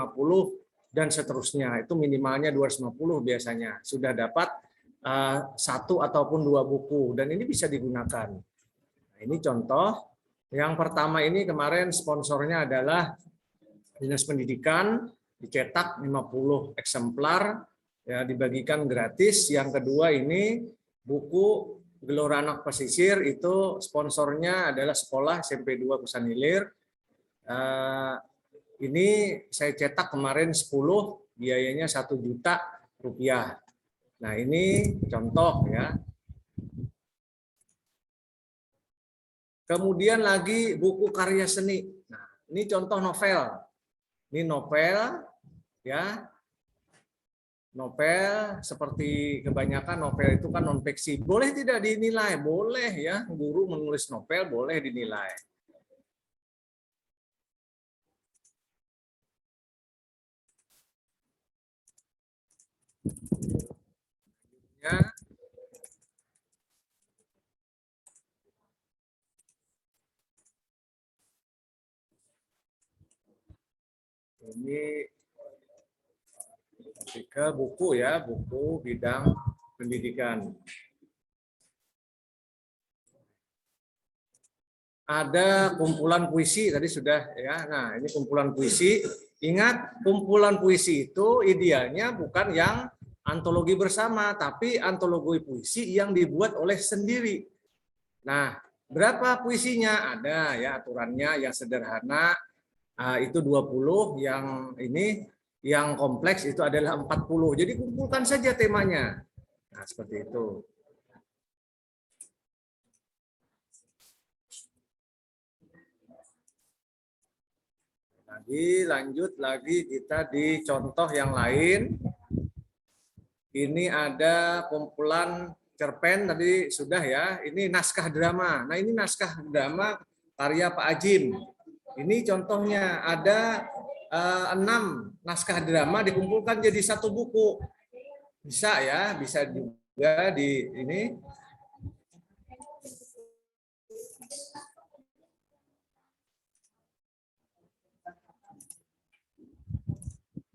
dan seterusnya. Itu minimalnya 250 biasanya. Sudah dapat 1 ataupun 2 buku dan ini bisa digunakan. Nah, ini contoh. Yang pertama ini kemarin sponsornya adalah Dinas Pendidikan, dicetak 50 eksemplar ya, dibagikan gratis. Yang kedua ini buku Gelora Anak Pesisir, itu sponsornya adalah sekolah SMP 2 Perusahaan Hilir. Ini saya cetak kemarin 10, biayanya Rp1 juta. Nah, ini contoh ya. Kemudian lagi buku karya seni. Nah, ini contoh novel. Ini novel ya. Novel seperti kebanyakan novel itu kan non fiksi. Boleh tidak dinilai? Boleh ya. Guru menulis novel boleh dinilai. Ya. Ini ke buku ya, buku bidang pendidikan. Ada kumpulan puisi tadi sudah ya. Nah, ini kumpulan puisi. Ingat, kumpulan puisi itu idealnya bukan yang antologi bersama, tapi antologi puisi yang dibuat oleh sendiri. Nah, berapa puisinya? Ada ya aturannya yang sederhana itu 20, yang ini yang kompleks itu adalah 40. Jadi kumpulkan saja temanya. Nah, seperti itu. Lanjut lagi kita di contoh yang lain. Ini ada kumpulan cerpen tadi sudah ya. Ini naskah drama. Nah ini naskah drama karya Pak Ajim. Ini contohnya ada 6 naskah drama dikumpulkan jadi satu buku. Bisa ya, bisa juga di ini.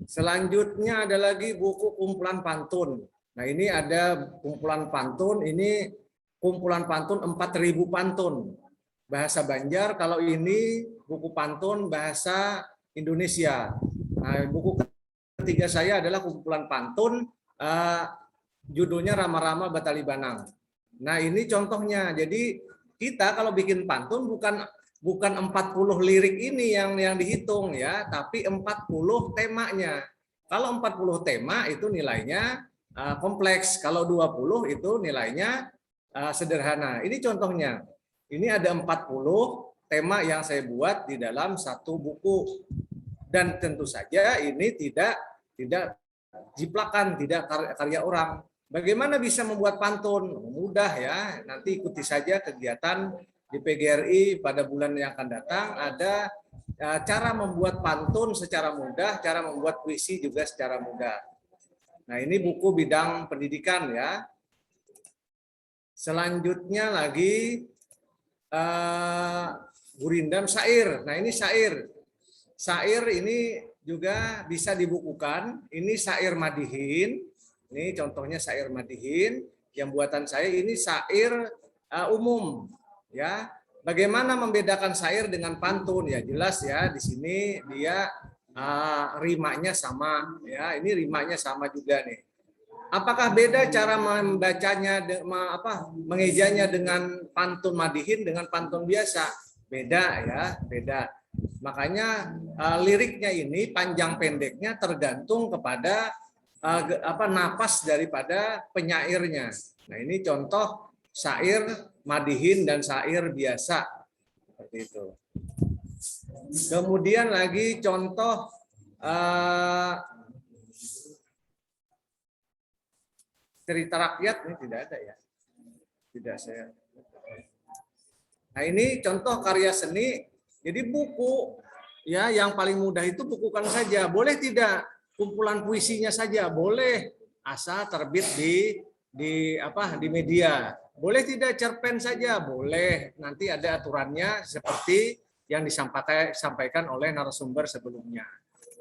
Selanjutnya ada lagi buku kumpulan pantun. Nah ini ada kumpulan pantun, ini kumpulan pantun 4.000 pantun. Bahasa Banjar, kalau ini buku pantun bahasa Indonesia. Nah, buku ketiga saya adalah kumpulan pantun, judulnya Rama-Rama Batali Banang. Nah ini contohnya, jadi kita kalau bikin pantun bukan 40 lirik ini yang dihitung ya, tapi 40 temanya. Kalau 40 tema itu nilainya kompleks, kalau 20 itu nilainya sederhana. Ini contohnya. Ini ada 40 tema yang saya buat di dalam satu buku. Dan tentu saja ini tidak jiplakan, tidak karya orang. Bagaimana bisa membuat pantun? Mudah ya, nanti ikuti saja kegiatan di PGRI pada bulan yang akan datang. Ada cara membuat pantun secara mudah, cara membuat puisi juga secara mudah. Nah ini buku bidang pendidikan ya. Selanjutnya lagi gurindam syair. Nah ini syair. Syair ini juga bisa dibukukan. Ini syair madihin. Ini contohnya syair madihin. Yang buatan saya ini syair umum. Ya, bagaimana membedakan syair dengan pantun? Ya jelas ya, di sini dia rimanya sama. Ya, ini rimanya sama juga nih. Apakah beda cara membacanya, mengejanya dengan pantun madihin dengan pantun biasa? Beda ya, beda. Makanya liriknya ini panjang pendeknya tergantung kepada napas daripada penyairnya. Nah ini contoh syair madihin dan syair biasa seperti itu. Kemudian lagi contoh cerita rakyat ini tidak ada ya, tidak saya. Nah ini contoh karya seni. Jadi buku ya yang paling mudah itu bukukan saja. Boleh tidak kumpulan puisinya saja, boleh asal terbit di media. Boleh tidak cerpen saja, boleh. Nanti ada aturannya seperti yang disampaikan oleh narasumber sebelumnya.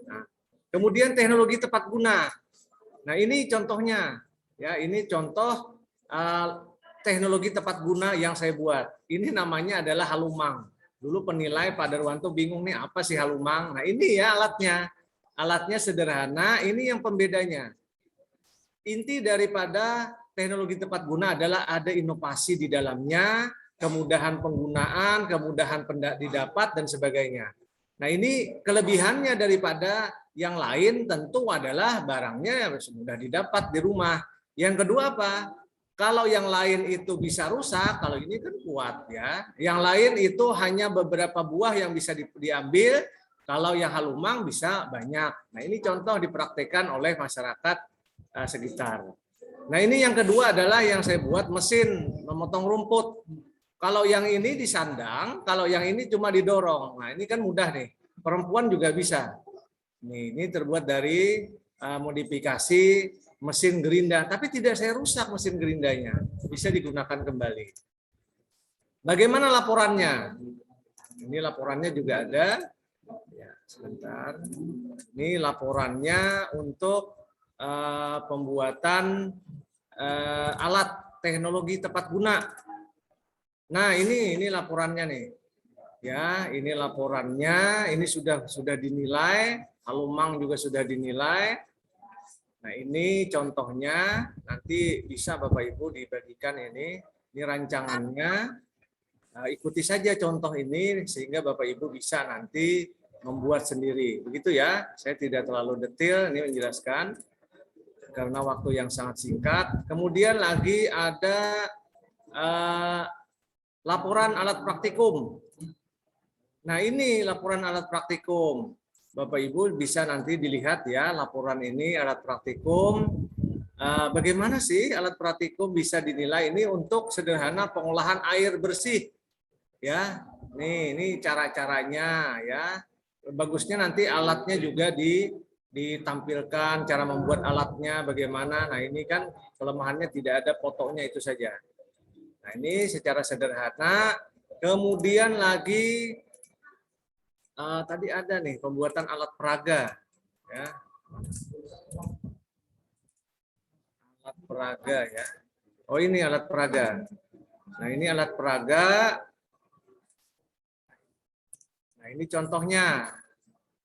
Nah, kemudian teknologi tepat guna. Nah ini contohnya, ya ini contoh teknologi tepat guna yang saya buat. Ini namanya adalah halumang. Dulu penilai Pak Darwanto bingung nih apa sih halumang. Nah ini ya alatnya. Alatnya sederhana, ini yang pembedanya. Inti daripada teknologi tepat guna adalah ada inovasi di dalamnya, kemudahan penggunaan, kemudahan didapat, dan sebagainya. Nah ini kelebihannya daripada yang lain tentu adalah barangnya mudah didapat di rumah. Yang kedua apa? Kalau yang lain itu bisa rusak, kalau ini kan kuat ya. Yang lain itu hanya beberapa buah yang bisa diambil, kalau yang halumang bisa banyak. Nah ini contoh dipraktekkan oleh masyarakat sekitar. Nah ini yang kedua adalah yang saya buat mesin memotong rumput. Kalau yang ini disandang, kalau yang ini cuma didorong. Nah ini kan mudah nih, perempuan juga bisa. Ini terbuat dari modifikasi mesin gerinda, tapi tidak saya rusak mesin gerindanya, bisa digunakan kembali. Bagaimana laporannya? Ini laporannya juga ada. Ya, sebentar. Ini laporannya untuk pembuatan alat teknologi tepat guna. Nah ini laporannya nih. Ya, ini laporannya. Ini sudah dinilai. Halumang juga sudah dinilai. Nah ini contohnya, nanti bisa Bapak Ibu dibagikan ini rancangannya. Ikuti saja contoh ini sehingga Bapak Ibu bisa nanti membuat sendiri. Begitu ya, saya tidak terlalu detail ini menjelaskan karena waktu yang sangat singkat. Kemudian lagi ada laporan alat praktikum. Nah ini laporan alat praktikum. Bapak Ibu bisa nanti dilihat ya laporan ini alat praktikum. bagaimana sih alat praktikum bisa dinilai ini untuk sederhana pengolahan air bersih, ya. Ini cara-caranya, ya. Bagusnya nanti alatnya juga ditampilkan, cara membuat alatnya bagaimana. Nah ini kan kelemahannya tidak ada fotonya itu saja. Nah ini secara sederhana. Kemudian lagi tadi ada nih pembuatan alat peraga, ya. Alat peraga, ya. Oh ini alat peraga. Nah ini alat peraga. Nah ini contohnya,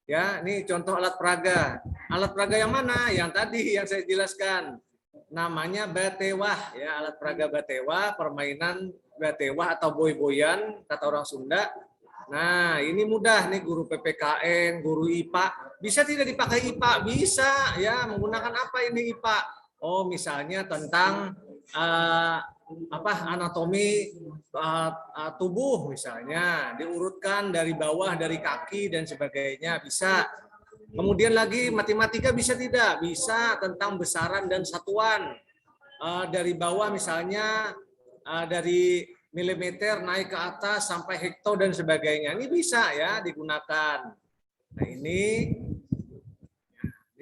ya. Ini contoh alat peraga. Alat peraga yang mana? Yang tadi yang saya jelaskan. Namanya batewah, ya. Alat peraga batewah, permainan batewah atau boy-boyan kata orang Sunda. Nah, ini mudah nih guru PPKN, guru IPA. Bisa tidak dipakai IPA? Bisa, ya. Menggunakan apa ini IPA? Oh, misalnya tentang anatomi tubuh misalnya, diurutkan dari bawah, dari kaki dan sebagainya, bisa. Kemudian lagi matematika bisa tidak? Bisa, tentang besaran dan satuan. Dari bawah misalnya dari milimeter naik ke atas sampai hekto dan sebagainya. Ini bisa, ya, digunakan. Nah, ini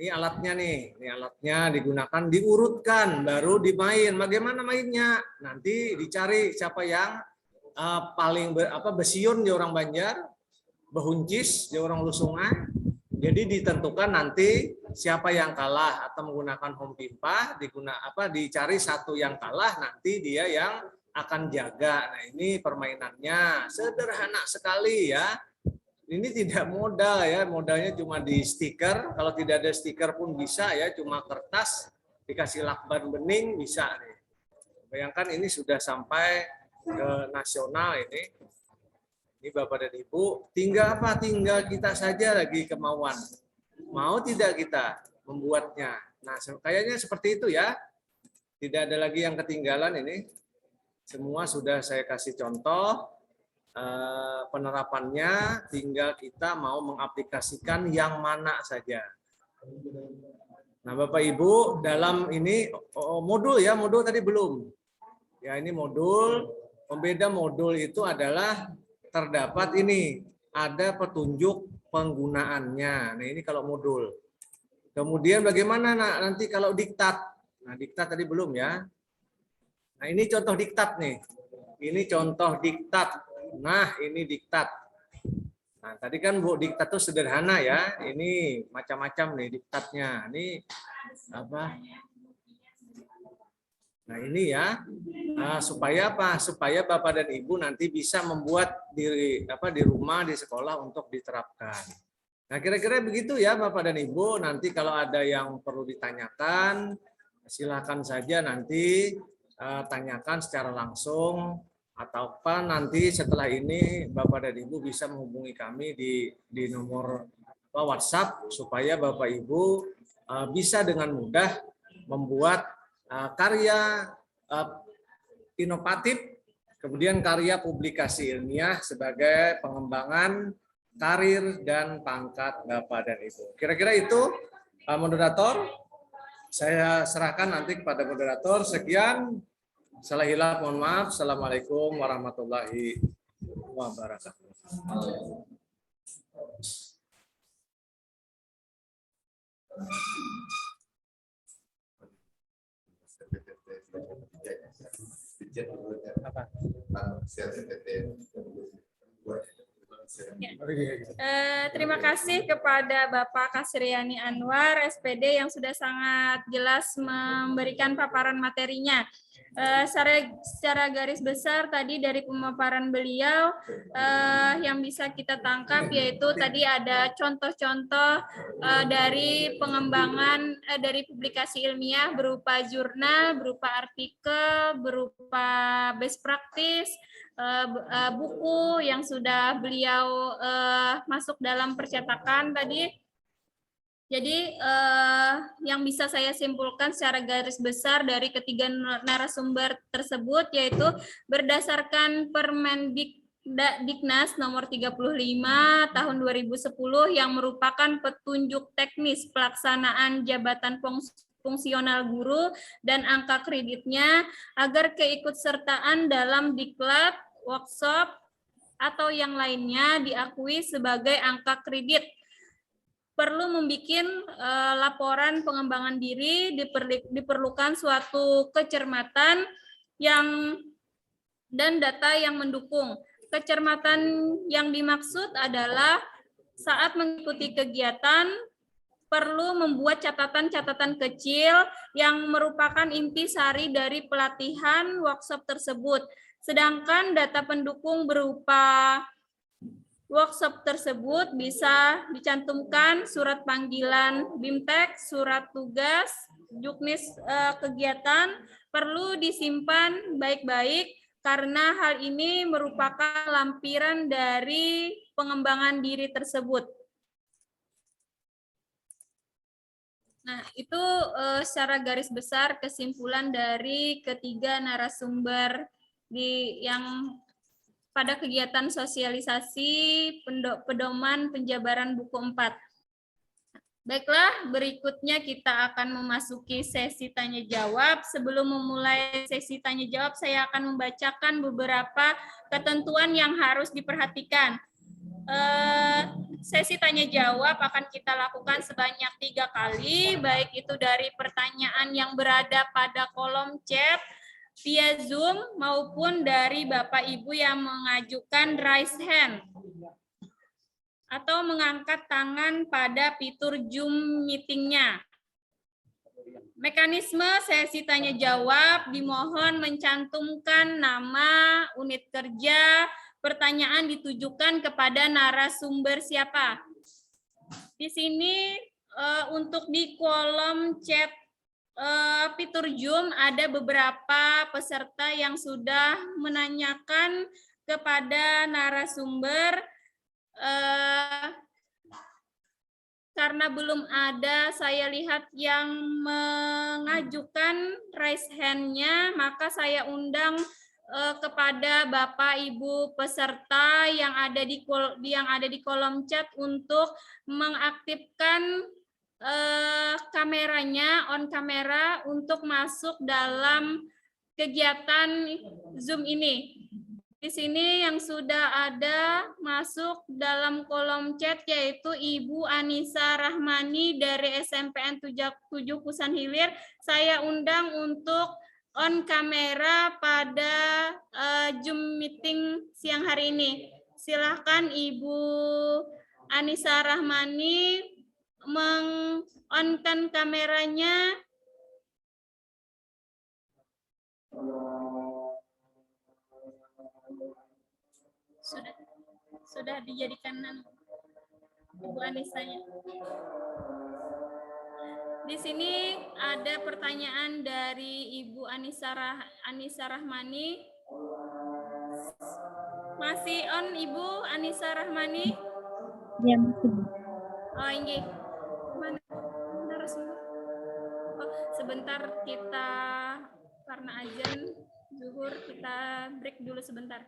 alatnya nih. Ini alatnya digunakan, diurutkan, baru dimain. Bagaimana mainnya? Nanti dicari siapa yang paling besiun di orang Banjar, behuncis di orang Lusungan. Jadi ditentukan nanti siapa yang kalah atau menggunakan home pipa, dicari satu yang kalah, nanti dia yang akan jaga. Nah ini permainannya sederhana sekali, ya. Ini tidak modal, ya, modalnya cuma di stiker. Kalau tidak ada stiker pun bisa, ya, cuma kertas dikasih lakban bening bisa nih. Bayangkan ini sudah sampai ke nasional ini. Ini Bapak dan Ibu, tinggal apa? Tinggal kita saja lagi kemauan. Mau tidak kita membuatnya? Nah, kayaknya seperti itu, ya. Tidak ada lagi yang ketinggalan ini. Semua sudah saya kasih contoh penerapannya, tinggal kita mau mengaplikasikan yang mana saja. Nah, Bapak Ibu, dalam ini modul, ya, modul tadi belum. Ya, ini modul. Pembeda modul itu adalah terdapat ini, ada petunjuk penggunaannya. Nah, ini kalau modul. Kemudian bagaimana nanti kalau diktat? Nah, diktat tadi belum, ya. Nah, ini contoh diktat nih. Ini contoh diktat. Nah, ini diktat. Nah, tadi kan Bu diktat itu sederhana, ya. Ini macam-macam nih diktatnya. Ini apa? Nah, ini, ya. Supaya apa? Supaya Bapak dan Ibu nanti bisa membuat di rumah, di sekolah untuk diterapkan. Nah, kira-kira begitu, ya, Bapak dan Ibu. Nanti kalau ada yang perlu ditanyakan, silakan saja nanti tanyakan secara langsung, atau nanti setelah ini Bapak dan Ibu bisa menghubungi kami di nomor WhatsApp supaya Bapak Ibu bisa dengan mudah membuat karya inovatif, kemudian karya publikasi ilmiah sebagai pengembangan karir dan pangkat Bapak dan Ibu. Kira-kira itu, Pak Moderator. Saya serahkan nanti kepada moderator. Sekian. Salah hilaf, mohon maaf. Assalamualaikum warahmatullahi wabarakatuh. Terima kasih kepada Bapak Kasriani Anwar, SPD, yang sudah sangat jelas memberikan paparan materinya. Secara garis besar tadi dari pemaparan beliau yang bisa kita tangkap yaitu tadi ada contoh-contoh dari pengembangan dari publikasi ilmiah berupa jurnal, berupa artikel, berupa best practice, buku yang sudah beliau masuk dalam percetakan tadi. Jadi yang bisa saya simpulkan secara garis besar dari ketiga narasumber tersebut yaitu berdasarkan Permendiknas nomor 35 tahun 2010 yang merupakan petunjuk teknis pelaksanaan jabatan fungsional guru dan angka kreditnya agar keikutsertaan dalam diklat, workshop, atau yang lainnya diakui sebagai angka kredit. Perlu membuat laporan pengembangan diri, diperlukan suatu kecermatan dan data yang mendukung. Kecermatan yang dimaksud adalah saat mengikuti kegiatan perlu membuat catatan-catatan kecil yang merupakan intisari dari pelatihan workshop tersebut. Sedangkan data pendukung berupa workshop tersebut bisa dicantumkan surat panggilan BIMTEK, surat tugas, juknis kegiatan, perlu disimpan baik-baik karena hal ini merupakan lampiran dari pengembangan diri tersebut. Nah, itu secara garis besar kesimpulan dari ketiga narasumber yang pada kegiatan sosialisasi pedoman penjabaran buku 4. Baiklah, berikutnya kita akan memasuki sesi tanya jawab. Sebelum memulai sesi tanya jawab, saya akan membacakan beberapa ketentuan yang harus diperhatikan. Sesi tanya jawab akan kita lakukan sebanyak 3 kali, baik itu dari pertanyaan yang berada pada kolom chat via Zoom maupun dari Bapak Ibu yang mengajukan raise hand atau mengangkat tangan pada fitur Zoom meeting-nya. Mekanisme sesi tanya jawab dimohon mencantumkan nama, unit kerja, pertanyaan ditujukan kepada narasumber siapa. Di sini untuk di kolom chat fitur Zoom ada beberapa peserta yang sudah menanyakan kepada narasumber. Karena belum ada saya lihat yang mengajukan raise hand-nya, maka saya undang kepada Bapak Ibu peserta yang ada di kolom chat untuk mengaktifkan kameranya, on kamera untuk masuk dalam kegiatan Zoom ini. Di sini yang sudah ada masuk dalam kolom chat yaitu Ibu Anissa Rahmani dari SMPN 7 Pusan Hilir. Saya undang untuk on kamera pada Zoom meeting siang hari ini. Silakan Ibu Anissa Rahmani meng-on-kan kameranya. Sudah dijadikan Ibu Anissanya. Di sini ada pertanyaan dari Ibu Anissa Rahmani. Masih on Ibu Anissa Rahmani? Ya, masih. Oh, ini. Mana narasumber? Oh, sebentar kita karena azan zuhur kita break dulu sebentar.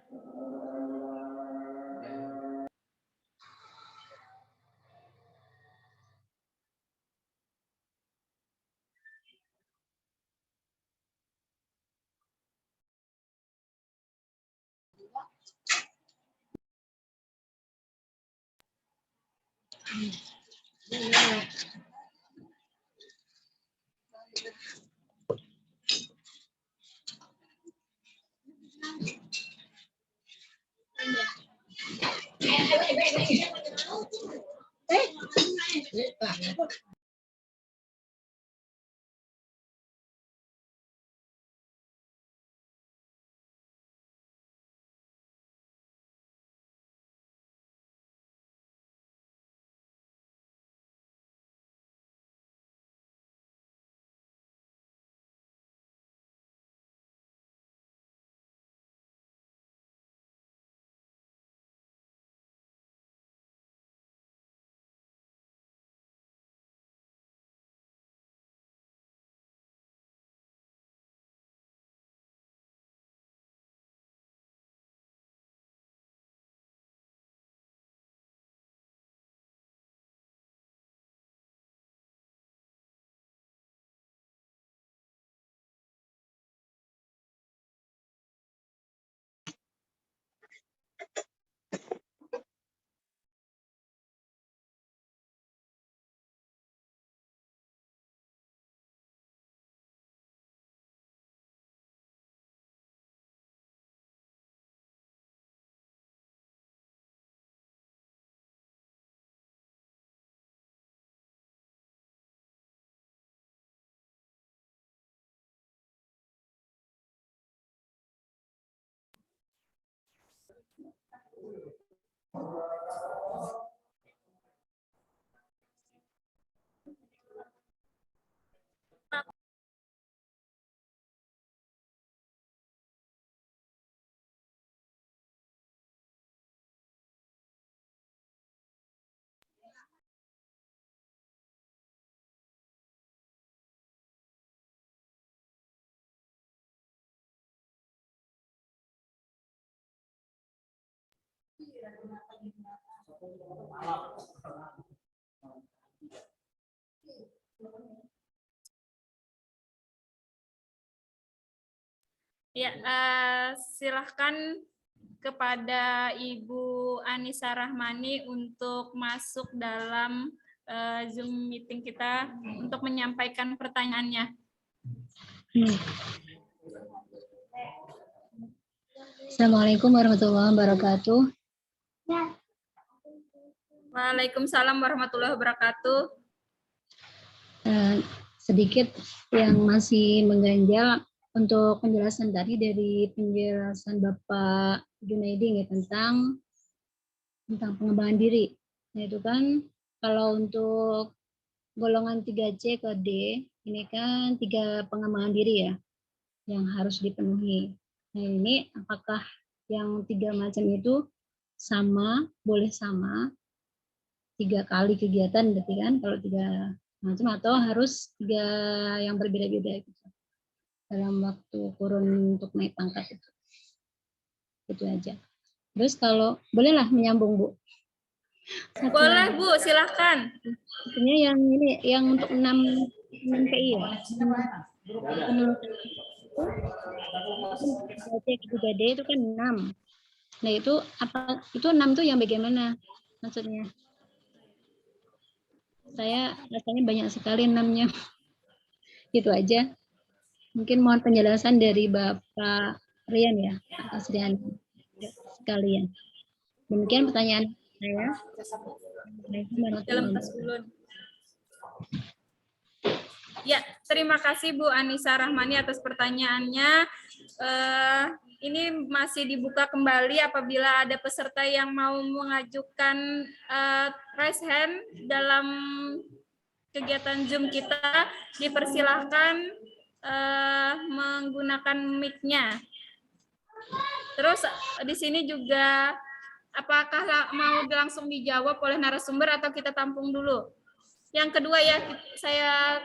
Ya, silahkan kepada Ibu Anissa Rahmani untuk masuk dalam Zoom meeting kita untuk menyampaikan pertanyaannya. Assalamualaikum warahmatullahi wabarakatuh. Waalaikumsalam warahmatullahi wabarakatuh. Sedikit yang masih mengganjal untuk penjelasan tadi dari penjelasan Bapak Junaidi tentang pengembangan diri. Nah, itu kan kalau untuk golongan 3C ke D, ini kan 3 pengembangan diri ya yang harus dipenuhi. Nah, ini apakah yang 3 macam itu sama, boleh sama 3 kali kegiatan berarti kan kalau 3 macam, atau harus 3 yang berbeda-beda gitu dalam waktu kurun untuk naik pangkat itu aja. Terus kalau bolehlah menyambung Bu. Boleh Bu, silakan. Artinya yang ini yang untuk 6 PI ya. D itu kan 6. Nah, itu apa? Itu 6 tuh yang bagaimana maksudnya? Saya rasanya banyak sekali 6-nya. Gitu aja. Mungkin mohon penjelasan dari Bapak Rian ya, Pak Asrian sekalian. Demikian pertanyaan saya. Dalam tas ulun. Ya, terima kasih Bu Anissa Rahmani atas pertanyaannya. Ini masih dibuka kembali apabila ada peserta yang mau mengajukan raise hand dalam kegiatan Zoom kita, dipersilahkan menggunakan mic-nya. Terus di sini juga apakah mau langsung dijawab oleh narasumber atau kita tampung dulu? Yang kedua ya, saya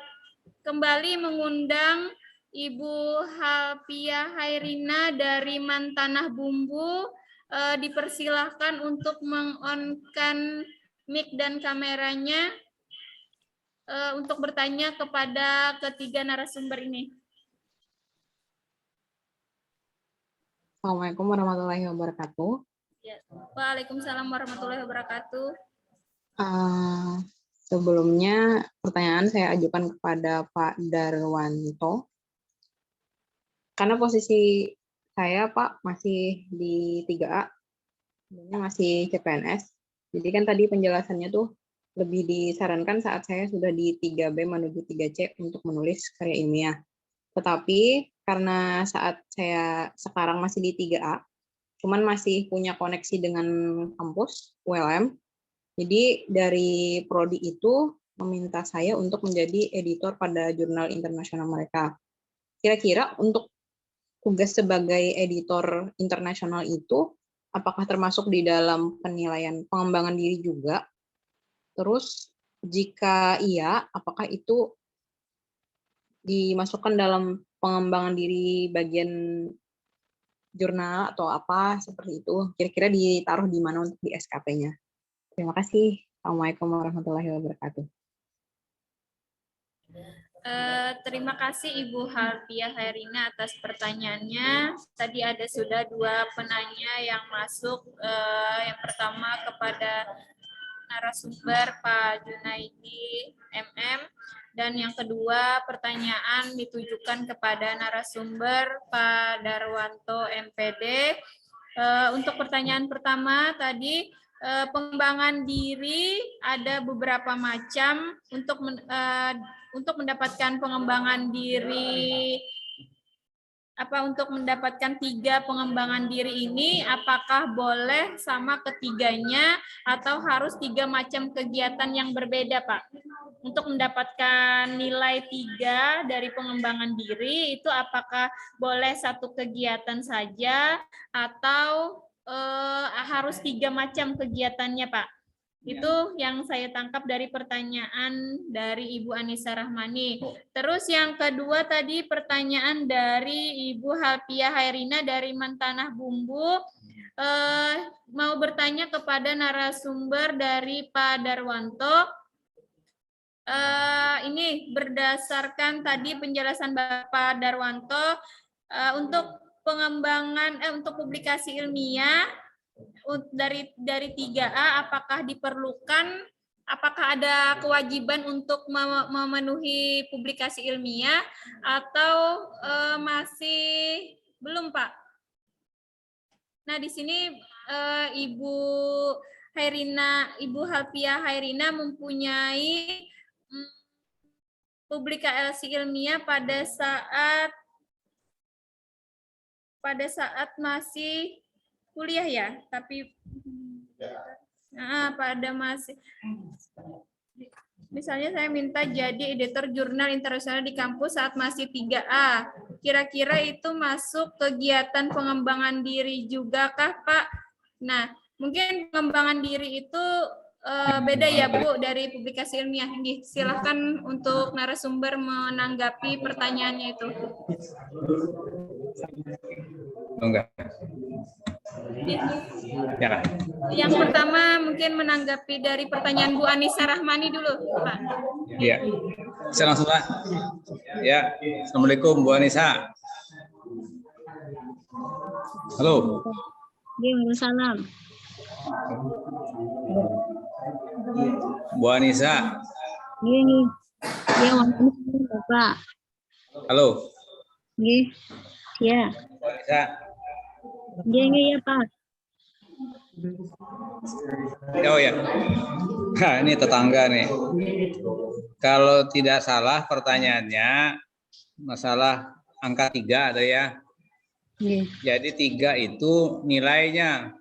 kembali mengundang Ibu Halpia Hairina dari Mantanah Bumbu, dipersilahkan untuk meng-on-kan mic dan kameranya untuk bertanya kepada ketiga narasumber ini. Assalamualaikum warahmatullahi wabarakatuh. Ya. Waalaikumsalam warahmatullahi wabarakatuh. Sebelumnya pertanyaan saya ajukan kepada Pak Darwanto. Karena posisi saya Pak masih di 3A, masih CPNS. Jadi kan tadi penjelasannya tuh lebih disarankan saat saya sudah di 3B menuju 3C untuk menulis karya ilmiah. Tetapi karena saat saya sekarang masih di 3A, cuman masih punya koneksi dengan kampus, ULM, jadi dari prodi itu meminta saya untuk menjadi editor pada jurnal internasional mereka. Kira-kira untuk tugas sebagai editor internasional itu, apakah termasuk di dalam penilaian pengembangan diri juga? Terus jika iya, apakah itu dimasukkan dalam pengembangan diri bagian jurnal atau apa seperti itu? Kira-kira ditaruh di mana untuk di SKP-nya? Terima kasih. Assalamualaikum warahmatullahi wabarakatuh. Terima kasih Ibu Halpia Hairina atas pertanyaannya. Tadi ada sudah 2 penanya yang masuk. Yang pertama kepada narasumber Pak Junaidi MM, dan yang kedua pertanyaan ditujukan kepada narasumber Pak Darwanto MPD. Untuk pertanyaan pertama tadi, pengembangan diri ada beberapa macam. Untuk mendapatkan pengembangan diri untuk mendapatkan 3 pengembangan diri ini, apakah boleh sama ketiganya atau harus 3 macam kegiatan yang berbeda, Pak? Untuk mendapatkan nilai 3 dari pengembangan diri itu apakah boleh 1 kegiatan saja atau harus 3 macam kegiatannya, Pak? Itu yang saya tangkap dari pertanyaan dari Ibu Anissa Rahmani. Terus yang kedua tadi pertanyaan dari Ibu Halpia Hairina dari Mantanah Bumbu. Mau bertanya kepada narasumber dari Pak Darwanto. Ini berdasarkan tadi penjelasan Bapak Darwanto, untuk pengembangan, untuk publikasi ilmiah, dari 3A apakah diperlukan, apakah ada kewajiban untuk memenuhi publikasi ilmiah atau masih belum, Pak? Nah, di sini Ibu Halpia Hairina mempunyai publikasi ilmiah pada saat masih kuliah ya, tapi pada masih, misalnya saya minta jadi editor jurnal internasional di kampus saat masih 3A. Kira-kira itu masuk kegiatan pengembangan diri juga kah, Pak? Nah, mungkin pengembangan diri itu beda ya, Bu, dari publikasi ilmiah. Silahkan untuk narasumber menanggapi pertanyaannya itu. Enggak. Ya. Yang pertama mungkin menanggapi dari pertanyaan Bu Anissa Rahmani dulu, Pak. Iya. Saya langsung lah. Ya. Assalamualaikum Bu Anissa. Halo. Waalaikumsalam. Bu Anissa. Iya, waalaikumsalam, Bapak. Halo. Iya. Bu Anissa. Iya, Pak. Oh ya. Nah, ini tetangga nih. Kalau tidak salah pertanyaannya masalah angka 3 ada ya. Jadi 3 itu nilainya.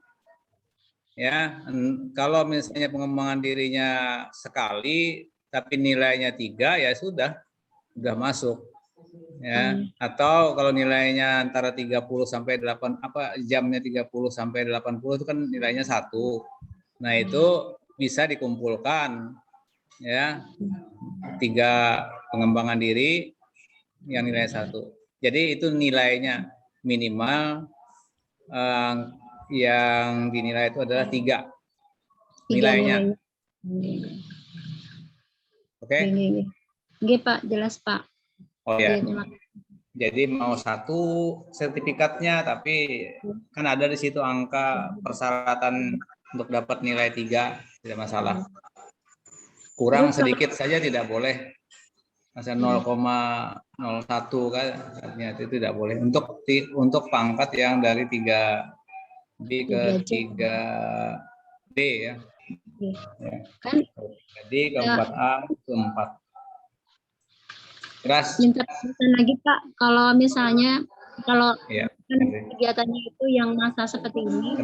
Ya, kalau misalnya pengembangan dirinya sekali tapi nilainya 3 ya sudah masuk. Ya, atau kalau nilainya antara 30 sampai 8 jamnya 30 sampai 80 itu kan nilainya 1. Nah, itu bisa dikumpulkan ya. 3 pengembangan diri yang nilai 1. Jadi itu nilainya minimal yang dinilai itu adalah 3 nilainya. Oke? Oke, Pak, jelas, Pak. Oh ya. Jadi mau 1 sertifikatnya, tapi kan ada di situ angka persyaratan untuk dapat nilai 3, tidak masalah. Kurang sedikit saja tidak boleh. Masa 0,01 kan, itu tidak boleh. Untuk pangkat yang dari 3B ke 3B ya. Kan jadi ke 4A ke 4. Terus minta lagi, Pak, kalau misalnya ya, kegiatannya itu yang masa seperti ini.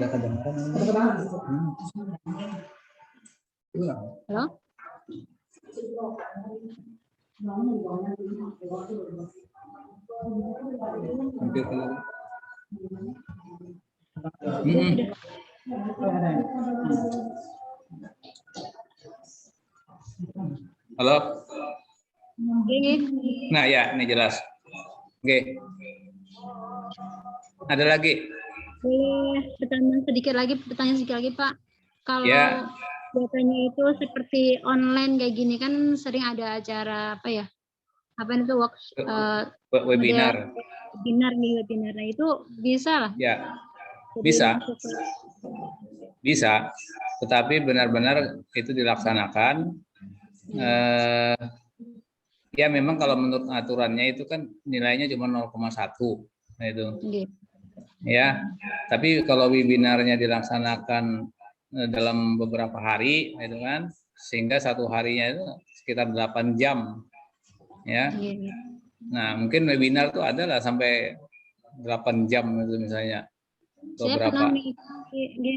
Halo? Halo? Oke. Nah ya, ini jelas. Oke. Ada lagi? Pertanyaan sedikit lagi, Pak. Kalau biasanya itu seperti online kayak gini kan sering ada acara webinar. Webinar. Nah, itu bisa lah. Ya, bisa. Bisa. Tetapi benar-benar itu dilaksanakan. Ya memang kalau menurut aturannya itu kan nilainya cuma 0,1. Nah itu. Ya, tapi kalau webinarnya dilaksanakan dalam beberapa hari, itu kan, sehingga 1 harinya itu sekitar 8 jam, ya. Nah, mungkin webinar itu adalah sampai 8 jam itu misalnya. Atau Saya berapa?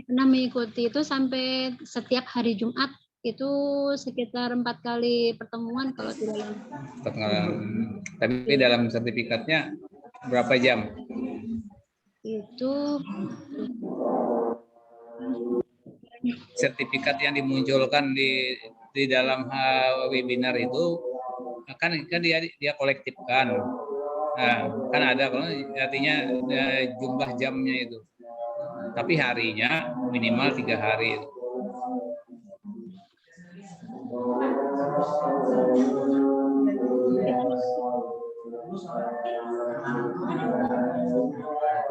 pernah mengikuti itu sampai setiap hari Jumat itu sekitar 4 kali pertemuan kalau tidak lama. Tapi dalam sertifikatnya berapa jam? Itu Sertifikat yang dimunculkan di dalam webinar itu kan dia kolektifkan. Nah, kan ada kalau artinya jumlah jamnya itu. Tapi harinya minimal 3 hari.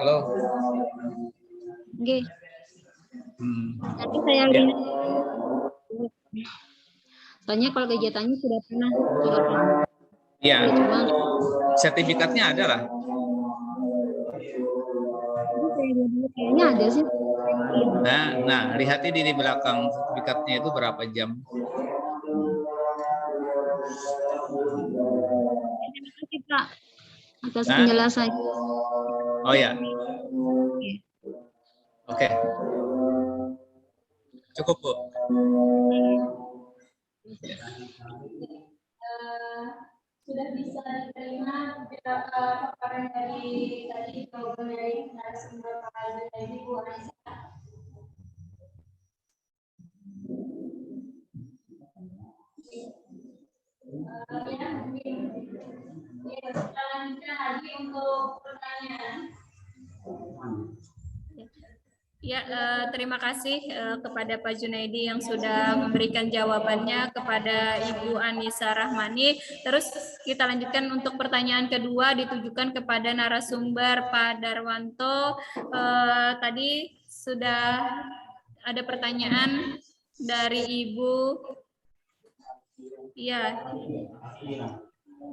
Halo. Oke. Nanti saya lihat. Soalnya kalau kegiatannya sudah pernah. Iya. Sertifikatnya ada lah. Kayaknya ada sih. Nah, lihatnya di belakang sertifikatnya itu berapa jam. Terima kasih Pak atas penjelasannya. Oh ya. Oke. Cukup, Bu. Sudah bisa diterima beberapa paparan dari tadi jawaban dari narasumber Pak Junaidi, Bu Anissa. Selanjutnya lagi untuk pertanyaan. Ya, terima kasih kepada Pak Junaidi yang sudah memberikan jawabannya kepada Ibu Anissa Rahmani. Terus kita lanjutkan untuk pertanyaan kedua ditujukan kepada narasumber Pak Darwanto. Tadi sudah ada pertanyaan dari Ibu, ya,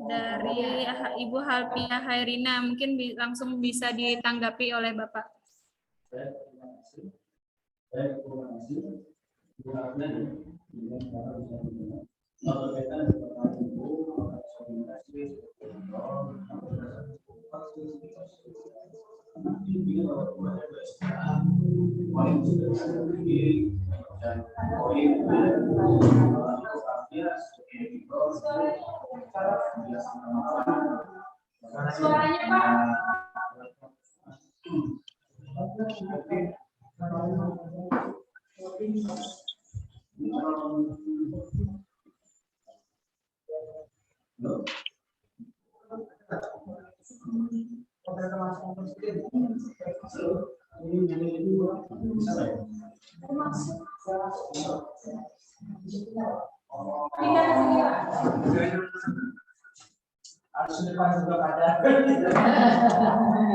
dari Ibu Halpia Hairina. Mungkin langsung bisa ditanggapi oleh Bapak. Suaranya Pak.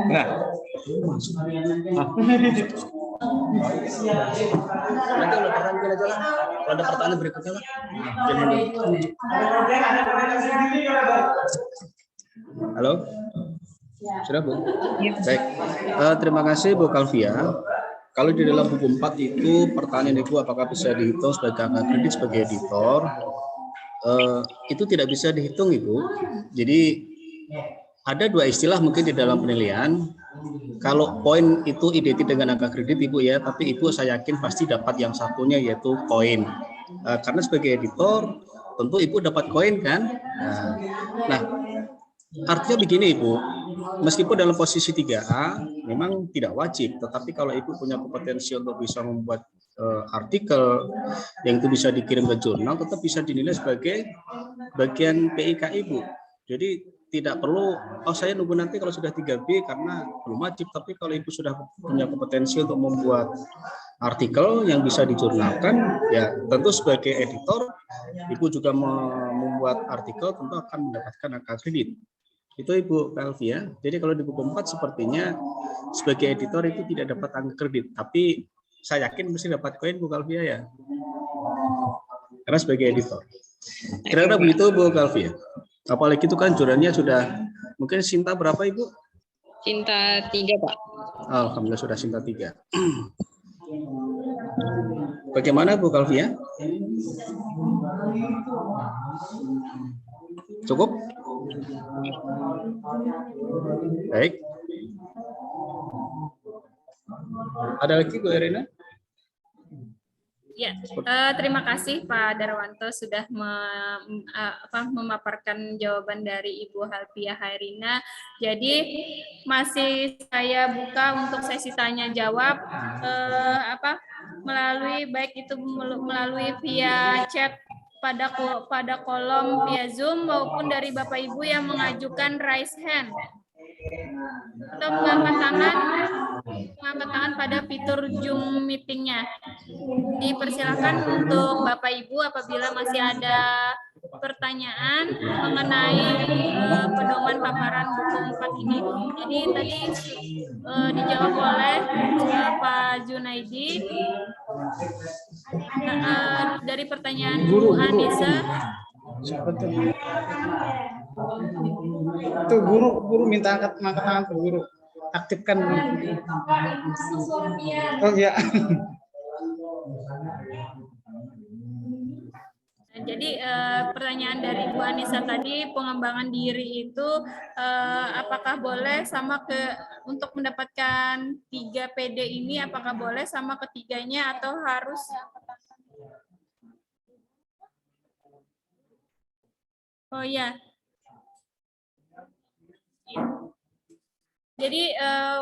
Nah, nanti udah pertanyaan aja lah. Kalau ada pertanyaan berikutnya lah. Halo, sudah Bu? Baik, terima kasih Bu Kalvia. Kalau di dalam buku 4 itu pertanyaan Ibu apakah bisa dihitung sebagai angka kredit sebagai editor, itu tidak bisa dihitung Ibu. Jadi ada dua istilah mungkin di dalam penilaian. Kalau poin itu identik dengan angka kredit Ibu ya, tapi Ibu saya yakin pasti dapat yang satunya yaitu koin. Karena sebagai editor tentu Ibu dapat koin kan. Nah, artinya begini Ibu, meskipun dalam posisi 3A memang tidak wajib, tetapi kalau Ibu punya kompetensi untuk bisa membuat artikel yang itu bisa dikirim ke jurnal, tetap bisa dinilai sebagai bagian PIK Ibu. Jadi tidak perlu, saya nunggu nanti kalau sudah 3B karena belum wajib, tapi kalau Ibu sudah punya kompetensi untuk membuat artikel yang bisa dijurnalkan, ya tentu sebagai editor, Ibu juga membuat artikel tentu akan mendapatkan angka kredit. Itu Ibu Kalvi ya. Jadi kalau di buku 4 sepertinya sebagai editor itu tidak dapat angka kredit, tapi saya yakin mesti dapat koin Bu Kalvia ya. Karena sebagai editor. Kira-kira begitu Bu Kalvia. Apalagi itu kan jurnalnya sudah mungkin Sinta berapa Ibu? Sinta 3 Pak. Alhamdulillah sudah Sinta 3. Bagaimana Bu Kalvia? Cukup? Baik. Ada lagi Bu Erina? Ya, terima kasih Pak Darwanto sudah memaparkan jawaban dari Ibu Halfiah Hairina. Jadi masih saya buka untuk sesi tanya jawab melalui baik itu melalui via chat pada kolom via Zoom maupun dari Bapak Ibu yang mengajukan raise hand atau mengangkat tangan pada fitur Zoom meetingnya. Dipersilakan untuk Bapak Ibu apabila masih ada pertanyaan mengenai pedoman paparan buku 4 ini. Jadi tadi dijawab oleh Pak Junaidi. Dari pertanyaan Bu Anissa. Itu guru minta angkat tangan ke guru. Aktifkan. Oh ya. Jadi pertanyaan dari Bu Anissa tadi, pengembangan diri itu apakah boleh sama untuk mendapatkan 3 PD ini, apakah boleh sama ketiganya atau harus? Oh ya. Jadi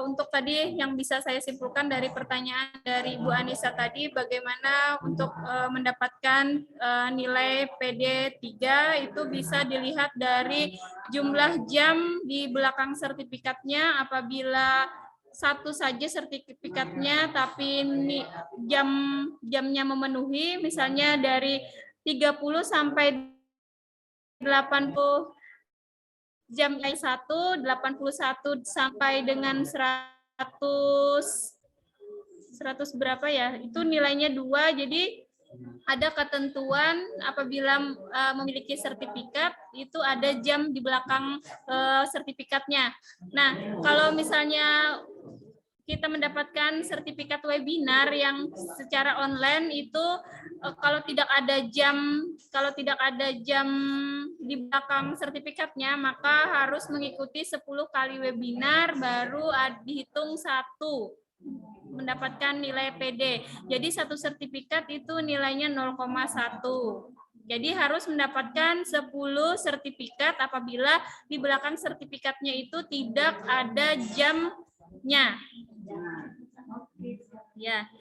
untuk tadi yang bisa saya simpulkan dari pertanyaan dari Bu Anissa tadi, bagaimana untuk mendapatkan nilai PD 3 itu bisa dilihat dari jumlah jam di belakang sertifikatnya. Apabila satu saja sertifikatnya tapi jamnya memenuhi, misalnya dari 30 sampai 80 jam 1, 81 sampai dengan 100 berapa ya, itu nilainya 2. Jadi ada ketentuan apabila memiliki sertifikat itu ada jam di belakang sertifikatnya. Nah, kalau misalnya kita mendapatkan sertifikat webinar yang secara online itu kalau tidak ada jam di belakang sertifikatnya, maka harus mengikuti 10 kali webinar baru dihitung 1 mendapatkan nilai PD. Jadi satu sertifikat itu nilainya 0,1. Jadi harus mendapatkan 10 sertifikat apabila di belakang sertifikatnya itu tidak ada jamnya. Ya,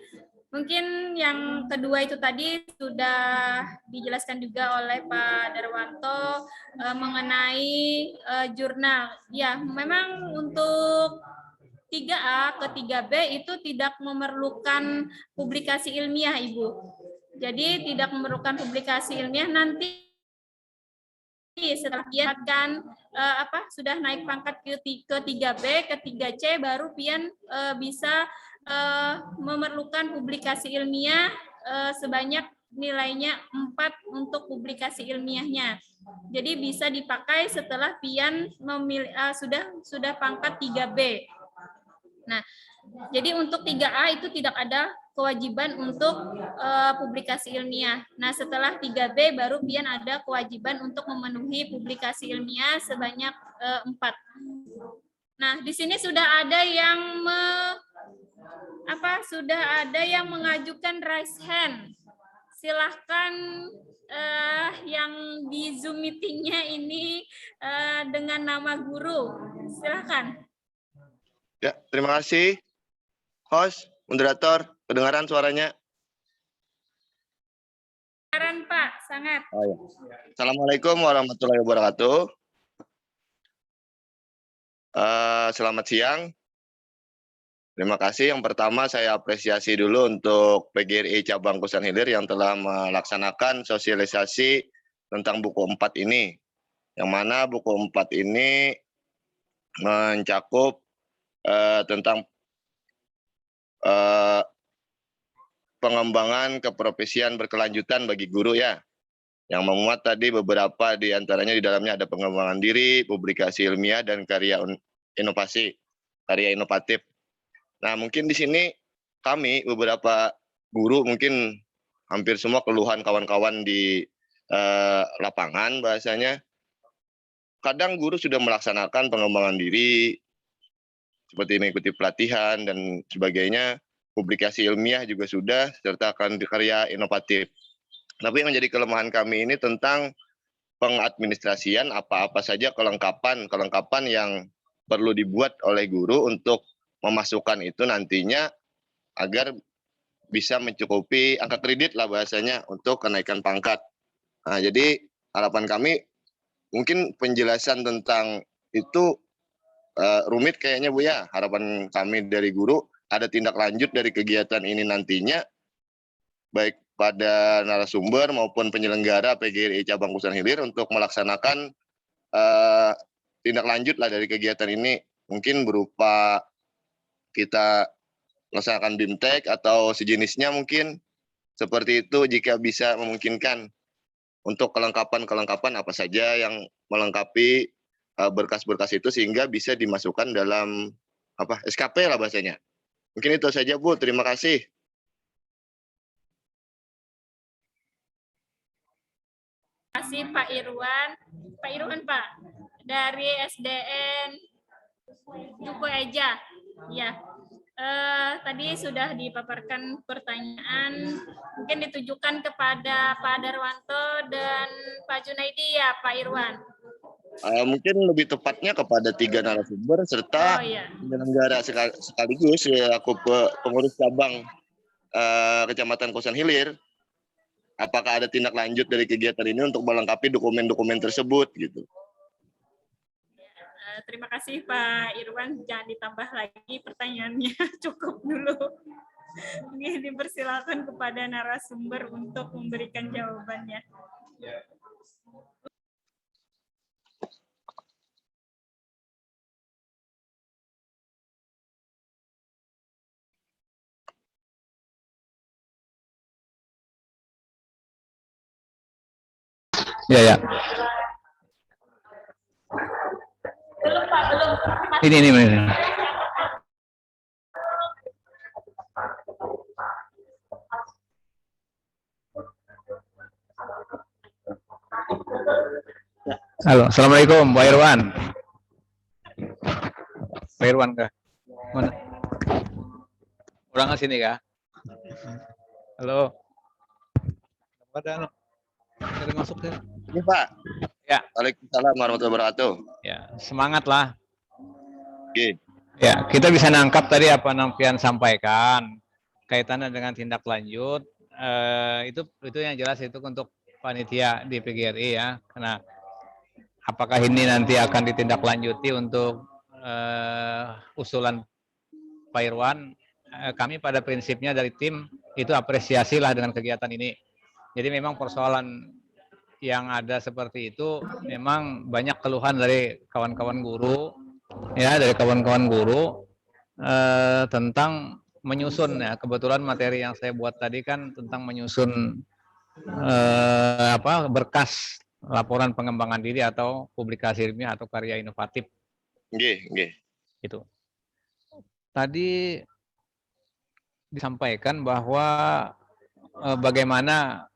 mungkin yang kedua itu tadi sudah dijelaskan juga oleh Pak Darwanto mengenai jurnal. Ya, memang untuk 3A ke 3B itu tidak memerlukan publikasi ilmiah, Ibu. Jadi tidak memerlukan publikasi ilmiah. Nanti setelah Pian akan sudah naik pangkat ke 3B, ke 3C, baru Pian bisa memerlukan publikasi ilmiah sebanyak nilainya 4 untuk publikasi ilmiahnya. Jadi bisa dipakai setelah Pian sudah pangkat 3B. Nah, jadi untuk 3A itu tidak ada kewajiban untuk publikasi ilmiah. Nah, setelah 3B baru Pian ada kewajiban untuk memenuhi publikasi ilmiah sebanyak 4. Nah, di sini sudah ada yang mengajukan raise hand. Silahkan yang di Zoom meeting-nya ini dengan nama guru. Silahkan. Ya, terima kasih. Host, moderator, kedengaran suaranya? Kedengaran, Pak, sangat. Oh, ya. Assalamualaikum warahmatullahi wabarakatuh. Selamat siang. Terima kasih. Yang pertama saya apresiasi dulu untuk PGRI Cabang Kusan Hilir yang telah melaksanakan sosialisasi tentang buku 4 ini. Yang mana buku 4 ini mencakup tentang pengembangan keprofesian berkelanjutan bagi guru ya. Yang memuat tadi beberapa di antaranya di dalamnya ada pengembangan diri, publikasi ilmiah, dan karya inovatif. Nah, mungkin di sini kami beberapa guru, mungkin hampir semua keluhan kawan-kawan di lapangan bahasanya, kadang guru sudah melaksanakan pengembangan diri, seperti mengikuti pelatihan dan sebagainya, publikasi ilmiah juga sudah, serta karya inovatif. Tapi yang menjadi kelemahan kami ini tentang pengadministrasian apa-apa saja kelengkapan yang perlu dibuat oleh guru untuk memasukkan itu nantinya agar bisa mencukupi angka kredit lah bahasanya untuk kenaikan pangkat. Nah, jadi harapan kami mungkin penjelasan tentang itu rumit kayaknya Bu ya. Harapan kami dari guru ada tindak lanjut dari kegiatan ini nantinya baik pada narasumber maupun penyelenggara PGRI Cabang Kusan Hilir untuk melaksanakan tindak lanjut lah dari kegiatan ini, mungkin berupa kita melaksanakan BIMTEK atau sejenisnya mungkin seperti itu jika bisa memungkinkan untuk kelengkapan apa saja yang melengkapi berkas-berkas itu sehingga bisa dimasukkan dalam SKP lah bahasanya. Mungkin itu saja Bu, terima kasih. Terima kasih Pak Irwan. Pak Irwan Pak, dari SDN Juko Eja. Ya, tadi sudah dipaparkan pertanyaan, mungkin ditujukan kepada Pak Darwanto dan Pak Junaidi ya Pak Irwan. Mungkin lebih tepatnya kepada 3 narasumber serta penyelenggara sekaligus aku pengurus cabang Kecamatan Kusan Hilir. Apakah ada tindak lanjut dari kegiatan ini untuk melengkapi dokumen-dokumen tersebut gitu? Terima kasih Pak Irwan, jangan ditambah lagi pertanyaannya, cukup dulu. Ini dipersilakan kepada narasumber untuk memberikan jawabannya. Ya. Belum Pak, belum. Ini. Halo, assalamualaikum Pak Irwan. Pak Irwan kah? Mana? Orang ke sini kah? Halo. Ada masuk ya? Ini Pak. Ya. Waalaikumsalam warahmatullahi wabarakatuh. Ya, semangat lah. Oke. Ya, kita bisa nangkap tadi apa Nampian sampaikan kaitannya dengan tindak lanjut. Itu yang jelas itu untuk panitia di PGRI ya. Karena apakah ini nanti akan ditindaklanjuti untuk usulan Pak Irwan? Kami pada prinsipnya dari tim itu apresiasilah dengan kegiatan ini. Jadi memang persoalan yang ada seperti itu memang banyak keluhan dari kawan-kawan guru ya, tentang menyusun ya. Kebetulan materi yang saya buat tadi kan tentang menyusun berkas laporan pengembangan diri atau publikasi ilmiah atau karya inovatif. Nggih. Itu. Tadi disampaikan bahwa bagaimana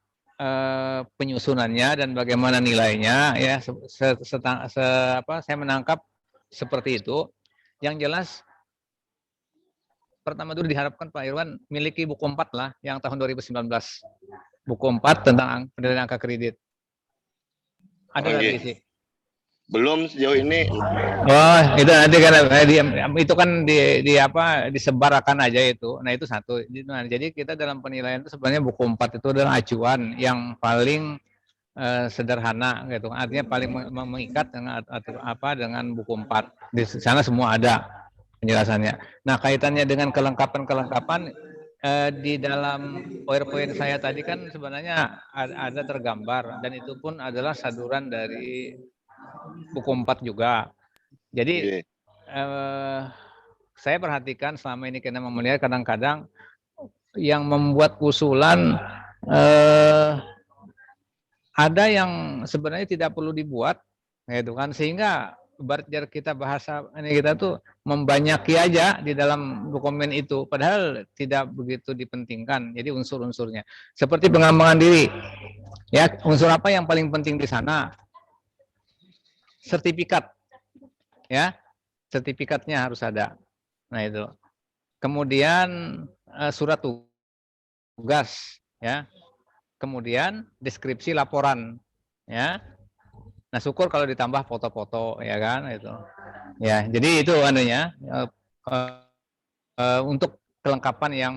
penyusunannya dan bagaimana nilainya ya, saya menangkap seperti itu. Yang jelas pertama dulu diharapkan Pak Irwan miliki buku 4 lah yang tahun 2019, buku 4 tentang penilaian angka kredit. Ada lagi sih? Belum sejauh ini. Oh, itu nanti kan itu kan disebarkan aja itu. Nah, itu satu. Nah, jadi kita dalam penilaian itu sebenarnya buku 4 itu adalah acuan yang paling sederhana gitu. Artinya paling mengikat dengan buku 4. Di sana semua ada penjelasannya. Nah, kaitannya dengan kelengkapan di dalam PowerPoint saya tadi kan sebenarnya ada tergambar dan itu pun adalah saduran dari buku 4 juga. Jadi saya perhatikan selama ini karena melihat kadang-kadang yang membuat usulan ada yang sebenarnya tidak perlu dibuat, gitu kan, sehingga ibaratnya kita bahasa ini kita tuh membanyaki aja di dalam dokumen itu, padahal tidak begitu dipentingkan. Jadi unsur-unsurnya seperti pengembangan diri, ya, unsur apa yang paling penting di sana? Sertifikat, ya, sertifikatnya harus ada. Nah itu. Kemudian surat tugas, ya. Kemudian deskripsi laporan, ya. Nah, syukur kalau ditambah foto-foto, ya kan, itu. Ya, jadi itu anunya untuk kelengkapan yang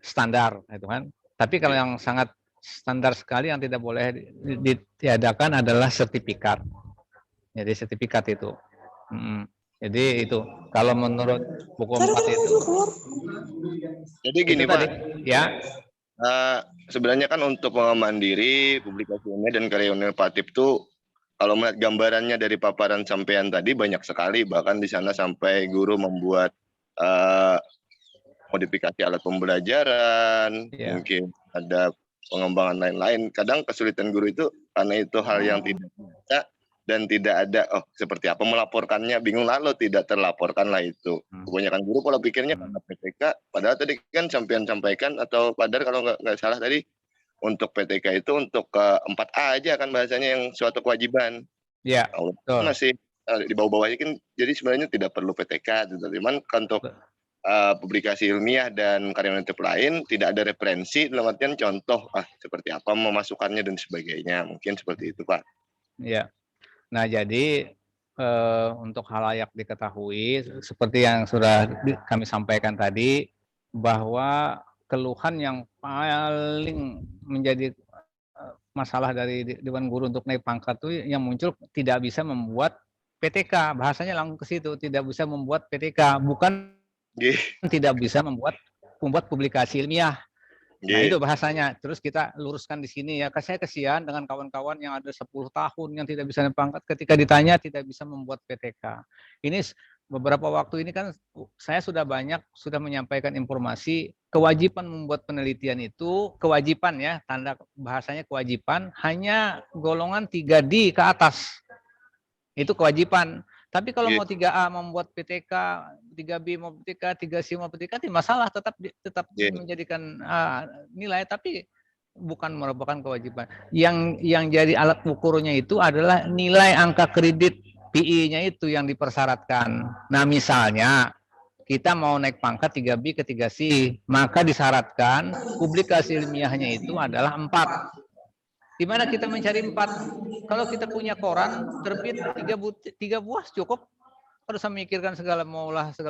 standar, itu kan. Tapi kalau yang sangat standar sekali yang tidak boleh ditiadakan adalah sertifikat. Jadi sertifikat itu. Jadi itu kalau menurut buku 4 itu. Jadi gini Pak, ya. Sebenarnya kan untuk pengembangan diri, publikasi ilmiah dan karya inovatif itu kalau melihat gambarannya dari paparan sampean tadi banyak sekali, bahkan di sana sampai guru membuat modifikasi alat pembelajaran, mungkin ada pengembangan lain-lain. Kadang kesulitan guru itu karena itu hal yang tidak bisa dan tidak ada seperti apa melaporkannya, bingung lalu tidak terlaporkan lah itu. Kebanyakan guru kalau pikirnya karena PTK, padahal tadi kan sampean sampaikan atau Padar kalau nggak salah tadi untuk PTK itu untuk 4A aja kan bahasanya yang suatu kewajiban. Iya. Masih di bawah-bawahnya kan jadi sebenarnya tidak perlu PTK, cuman untuk publikasi ilmiah dan karya inovatif lain tidak ada referensi dalam artian contoh seperti apa memasukkannya dan sebagainya, mungkin seperti itu Pak. Iya. Nah, jadi untuk halayak diketahui seperti yang sudah kami sampaikan tadi, bahwa keluhan yang paling menjadi masalah dari Dewan Guru untuk naik pangkat itu yang muncul tidak bisa membuat PTK, bahasanya langsung ke situ, tidak bisa membuat PTK, bukan tidak bisa membuat publikasi ilmiah. Nah, itu bahasanya. Terus kita luruskan di sini ya. Saya kasihan dengan kawan-kawan yang ada 10 tahun yang tidak bisa naik pangkat, ketika ditanya tidak bisa membuat PTK. Ini beberapa waktu ini kan saya sudah menyampaikan informasi kewajiban membuat penelitian itu kewajiban ya, tanda bahasanya kewajiban hanya golongan 3D ke atas. Itu kewajiban. Tapi kalau mau 3A membuat PTK, 3B mau PTK, 3C mau PTK, tidak masalah, tetap menjadikan nilai, tapi bukan merupakan kewajiban. Yang jadi alat ukurnya itu adalah nilai angka kredit PI-nya itu yang dipersyaratkan. Nah, misalnya kita mau naik pangkat 3B ke 3C, maka disyaratkan publikasi ilmiahnya itu adalah 4. Di mana kita mencari 4? Kalau kita punya koran terbit 3 buah cukup. Harus memikirkan segala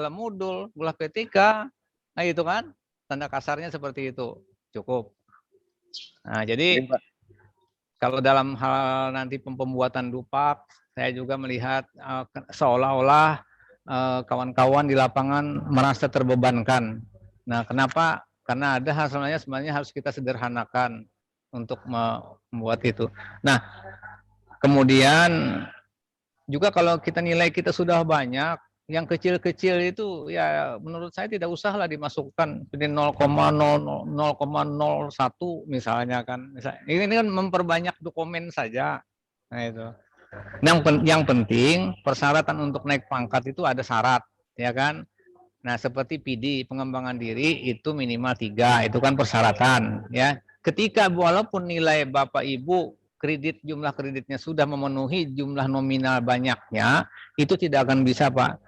modul, ulah PTK. Nah, itu kan tanda kasarnya seperti itu. Cukup. Nah, jadi kalau dalam hal nanti pembuatan dupak, saya juga melihat seolah-olah kawan-kawan di lapangan merasa terbebankan. Nah, kenapa? Karena ada hal sebenarnya harus kita sederhanakan untuk membuat itu. Nah, kemudian juga kalau kita nilai kita sudah banyak, yang kecil-kecil itu ya menurut saya tidak usahlah dimasukkan di 0,01 misalnya kan. Ini kan memperbanyak dokumen saja. Nah, itu. Yang penting persyaratan untuk naik pangkat itu ada syarat, ya kan? Nah, seperti PD pengembangan diri itu minimal 3, itu kan persyaratan, ya. Ketika walaupun nilai Bapak Ibu jumlah kreditnya sudah memenuhi jumlah nominal banyaknya, itu tidak akan bisa Pak.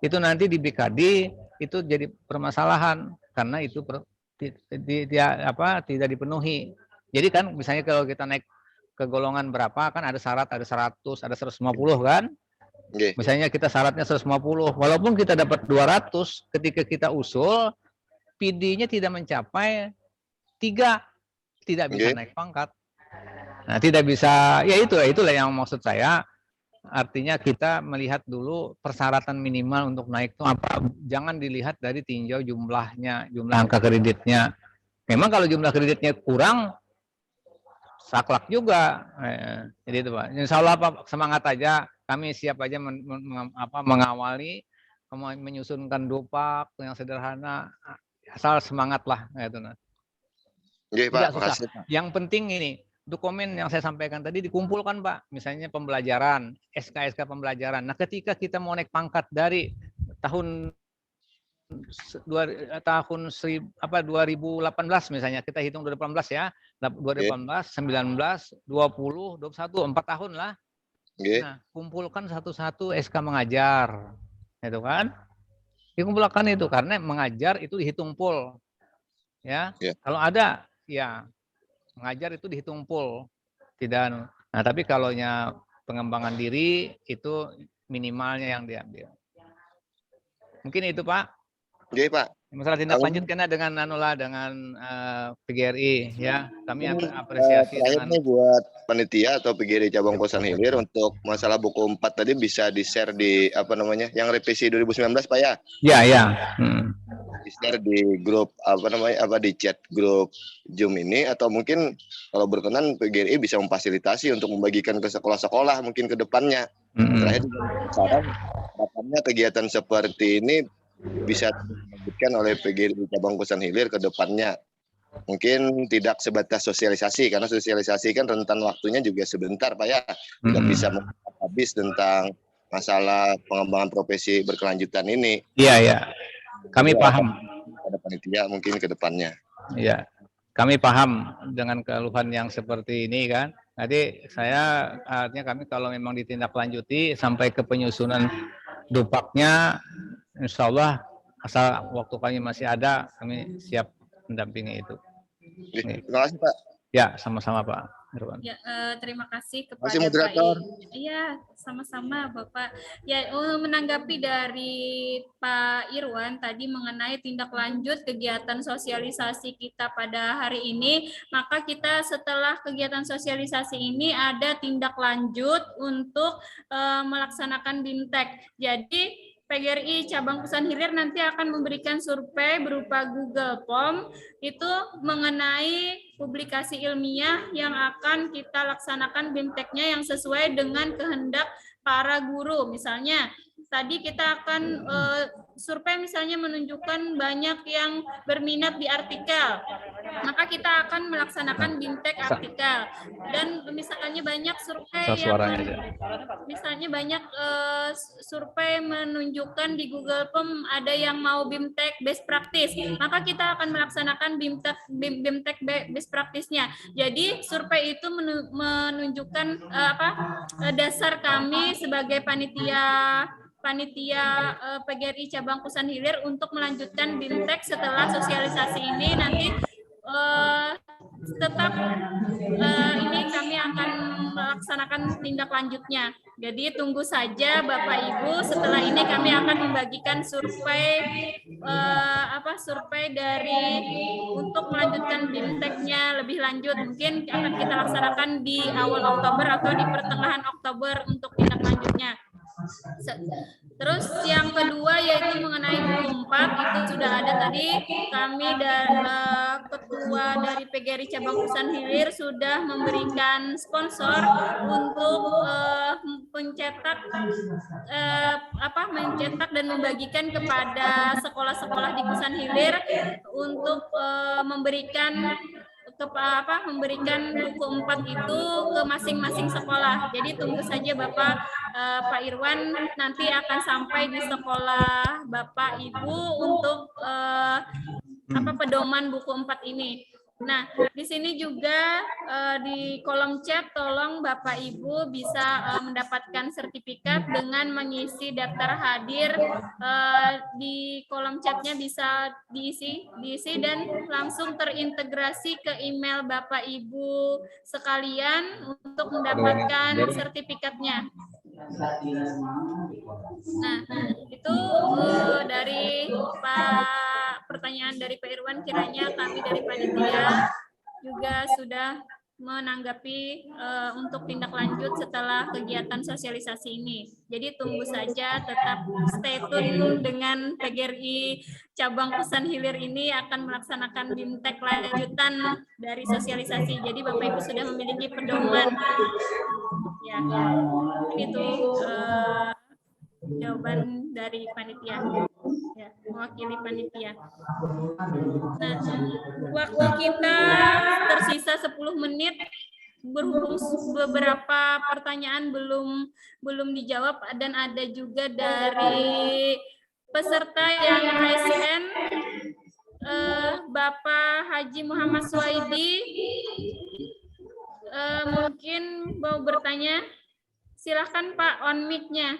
Itu nanti di BKD itu jadi permasalahan karena itu tidak dipenuhi. Jadi kan misalnya kalau kita naik ke golongan berapa kan ada syarat, ada 100, ada 150 kan? Misalnya kita syaratnya 150, walaupun kita dapat 200, ketika kita usul PD-nya tidak mencapai 3, tidak bisa naik pangkat. Nah, tidak bisa, ya itulah yang maksud saya. Artinya kita melihat dulu persyaratan minimal untuk naik itu apa. Jangan dilihat dari tinjau jumlahnya, jumlah angka kreditnya. Memang kalau jumlah kreditnya kurang, saklek juga. Jadi itu Pak. Insya Allah Pak, semangat aja. Kami siap aja mengawali, menyusunkan dupak yang sederhana. Asal semangat lah. Gitu. Tidak susah. Yang penting ini, dokumen yang saya sampaikan tadi dikumpulkan Pak. Misalnya pembelajaran, SK pembelajaran. Nah, ketika kita mau naik pangkat dari tahun 2018 misalnya, kita hitung 2018 ya, 2018, 19, 20, 21, 4 tahun lah. Nah, kumpulkan satu-satu SK mengajar, itu kan? Dikumpulkan itu karena mengajar itu dihitung full. Ya. Kalau ada ya mengajar itu dihitung full. Tidak. Nah, tapi kalau pengembangan diri itu minimalnya yang diambil. Mungkin itu, Pak. Oke, Pak. Masalah tindak lanjut kena dengan dengan PGRI ya. Kami apresiasi terakhir nih buat panitia atau PGRI cabang Kosan Hilir untuk masalah buku 4 tadi bisa di-share di yang revisi 2019, Pak ya? Iya, iya. Di-share di grup di chat grup Zoom ini, atau mungkin kalau berkenan PGRI bisa memfasilitasi untuk membagikan ke sekolah-sekolah mungkin ke depannya. Terakhir saran harapannya kegiatan seperti ini bisa dilanjutkan oleh PGRI cabang Kosan Hilir ke depannya. Mungkin tidak sebatas sosialisasi, karena sosialisasi kan rentan waktunya juga sebentar, Pak ya. Tidak bisa habis tentang masalah pengembangan profesi berkelanjutan ini. Iya, iya. Kami paham. Pada panitia mungkin ke depannya. Iya. Kami paham dengan keluhan yang seperti ini kan. Jadi artinya kami kalau memang ditindaklanjuti sampai ke penyusunan dupaknya, insya Allah asal waktu kami masih ada, kami siap mendampingi itu. Terima kasih, Pak. Ya, sama-sama, Pak Irwan. Ya, terima kasih kepada Terima kasih, moderator. Pak. Iya, sama-sama Bapak. Ya, menanggapi dari Pak Irwan tadi mengenai tindak lanjut kegiatan sosialisasi kita pada hari ini, maka kita setelah kegiatan sosialisasi ini ada tindak lanjut untuk melaksanakan BIMTEK. Jadi PGRI Cabang Kosan Hilir nanti akan memberikan survei berupa Google Form itu mengenai publikasi ilmiah yang akan kita laksanakan BIMTEK-nya yang sesuai dengan kehendak para guru. Misalnya tadi kita akan survei misalnya menunjukkan banyak yang berminat di artikel, maka kita akan melaksanakan BIMTEK artikel. Dan misalnya banyak survei misalnya banyak survei menunjukkan di Google Form ada yang mau BIMTEK best practice, maka kita akan melaksanakan BIMTEK best practice-nya. Jadi survei itu menunjukkan dasar kami sebagai panitia PGRI Cabang Kosan Hilir untuk melanjutkan BIMTEK setelah sosialisasi ini. Nanti tetap ini kami akan melaksanakan tindak lanjutnya. Jadi tunggu saja Bapak Ibu, setelah ini kami akan membagikan survei survei untuk melanjutkan BIMTEK-nya lebih lanjut. Mungkin akan kita laksanakan di awal Oktober atau di pertengahan Oktober untuk tindak lanjutnya. Terus yang kedua yaitu mengenai buku 4, itu sudah ada tadi kami dan ketua dari PGRI Cabang Kosan Hilir sudah memberikan sponsor untuk mencetak dan membagikan kepada sekolah-sekolah di Kosan Hilir untuk memberikan buku 4 itu ke masing-masing sekolah. Jadi tunggu saja Pak Irwan nanti akan sampai di sekolah Bapak Ibu untuk pedoman buku 4 ini. Nah, di sini juga di kolom chat tolong Bapak Ibu bisa mendapatkan sertifikat dengan mengisi daftar hadir. Di kolom chatnya bisa diisi dan langsung terintegrasi ke email Bapak Ibu sekalian untuk mendapatkan sertifikatnya. Nah, itu dari pertanyaan dari Pak Irwan, kiranya kami dari panitia juga sudah menanggapi untuk tindak lanjut setelah kegiatan sosialisasi ini. Jadi tunggu saja, tetap stay tune dengan PGRI Cabang Kosan Hilir ini akan melaksanakan BIMTEK lanjutan dari sosialisasi. Jadi Bapak Ibu sudah memiliki pedoman. Ya, itu jawaban dari panitia. Ya, mewakili panitia. Nah, waktu kita tersisa 10 menit, berhubung beberapa pertanyaan belum dijawab dan ada juga dari peserta yang raise hand, Bapak Haji Muhammad Suwaidi mungkin mau bertanya. Silahkan Pak, on mic-nya.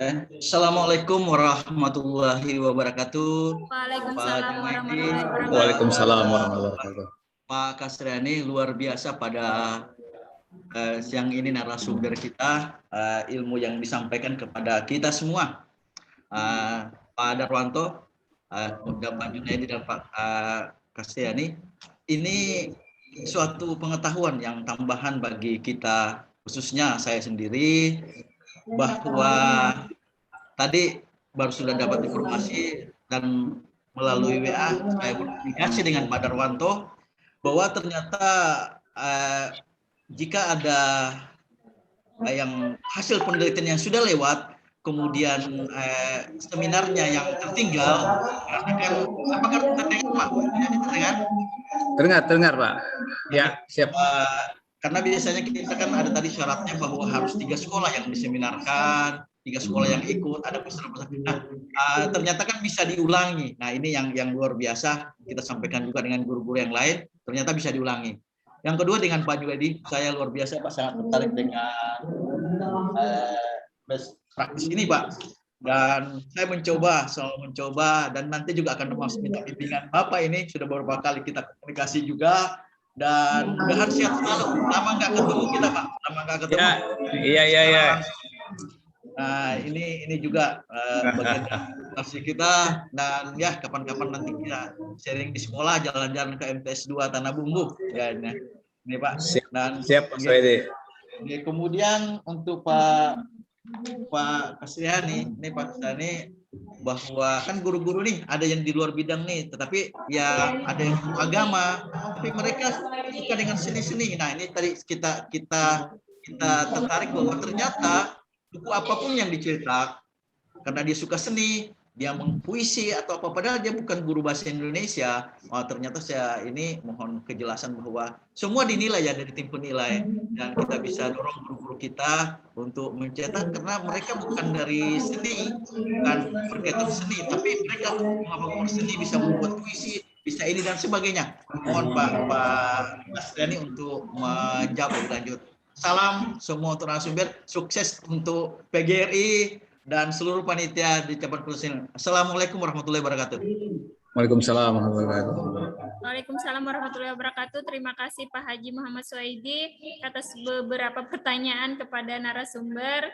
Assalamualaikum warahmatullahi wabarakatuh. Waalaikumsalam Pak warahmatullahi wabarakatuh. Waalaikumsalam warahmatullahi wabarakatuh. Pak Kasriani, luar biasa pada siang ini narasumber kita, ilmu yang disampaikan kepada kita semua. Pak Darwanto, Pak Junaidi dan Pak Kasriani, ini suatu pengetahuan yang tambahan bagi kita, khususnya saya sendiri, bahwa tadi baru sudah dapat informasi dan melalui WA saya berkomunikasi dengan Pak Darwanto bahwa ternyata jika ada yang hasil penelitian yang sudah lewat, kemudian seminarnya yang tertinggal, apakah terdengar Pak? Terdengar Pak. Ya, siap. Karena biasanya kita kan ada tadi syaratnya bahwa harus 3 sekolah yang diseminarkan, 3 sekolah yang ikut, ada peserta-peserta. Nah, ternyata kan bisa diulangi. Nah, ini yang luar biasa kita sampaikan juga dengan guru-guru yang lain, ternyata bisa diulangi. Yang kedua dengan Pak Junaidi, saya luar biasa Pak, sangat tertarik dengan best practice ini Pak. Dan saya selalu mencoba, dan nanti juga akan minta bimbingan Bapak ini, sudah beberapa kali kita komunikasi juga. Dan mudah-mudahan sehat selalu. Lama nggak ketemu kita Pak, lama nggak ketemu. Iya. Nah, ini juga bagian dari kita, dan ya kapan-kapan nanti kita sharing di sekolah, jalan-jalan ke MTS 2 Tanah Bumbu ya ini Pak. Dan siap Pak Soedi. Kemudian untuk Pak Kasriani, ini Pak Kasriani, bahwa kan guru-guru nih ada yang di luar bidang nih, tetapi ya ada yang agama, tapi mereka suka dengan seni-seni. Nah, ini tadi kita tertarik bahwa ternyata buku apapun yang dicetak, karena dia suka seni, dia mempuisi atau apa, padahal dia bukan guru bahasa Indonesia. Ternyata saya ini mohon kejelasan bahwa semua dinilai ya dari tim penilai, dan kita bisa dorong guru-guru kita untuk mencetak, karena mereka bukan dari seni, bukan berkaitan seni, tapi mereka mengamalkan seni, bisa membuat puisi, bisa ini dan sebagainya. Mohon Pak Kasriani untuk menjawab lebih lanjut. Salam semua untuk narasumber, sukses untuk PGRI dan seluruh panitia di cabang Krusil. Assalamualaikum warahmatullahi wabarakatuh. Waalaikumsalam warahmatullahi wabarakatuh. Waalaikumsalam warahmatullahi wabarakatuh. Terima kasih Pak Haji Muhammad Soedi atas beberapa pertanyaan kepada narasumber.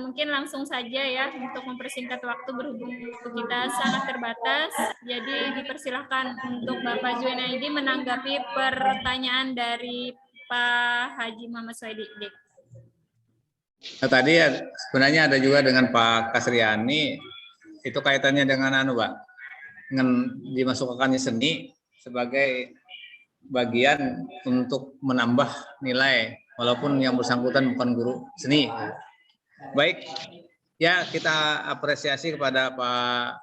Mungkin langsung saja ya untuk mempersingkat waktu, berhubung kita sangat terbatas. Jadi dipersilahkan untuk Bapak Junaidi menanggapi pertanyaan dari Pak Haji Muhammad Soedi. Nah, tadi ya, sebenarnya ada juga dengan Pak Kasriani, itu kaitannya dengan Pak, dengan dimasukkannya seni sebagai bagian untuk menambah nilai, walaupun yang bersangkutan bukan guru seni. Baik, ya kita apresiasi kepada Pak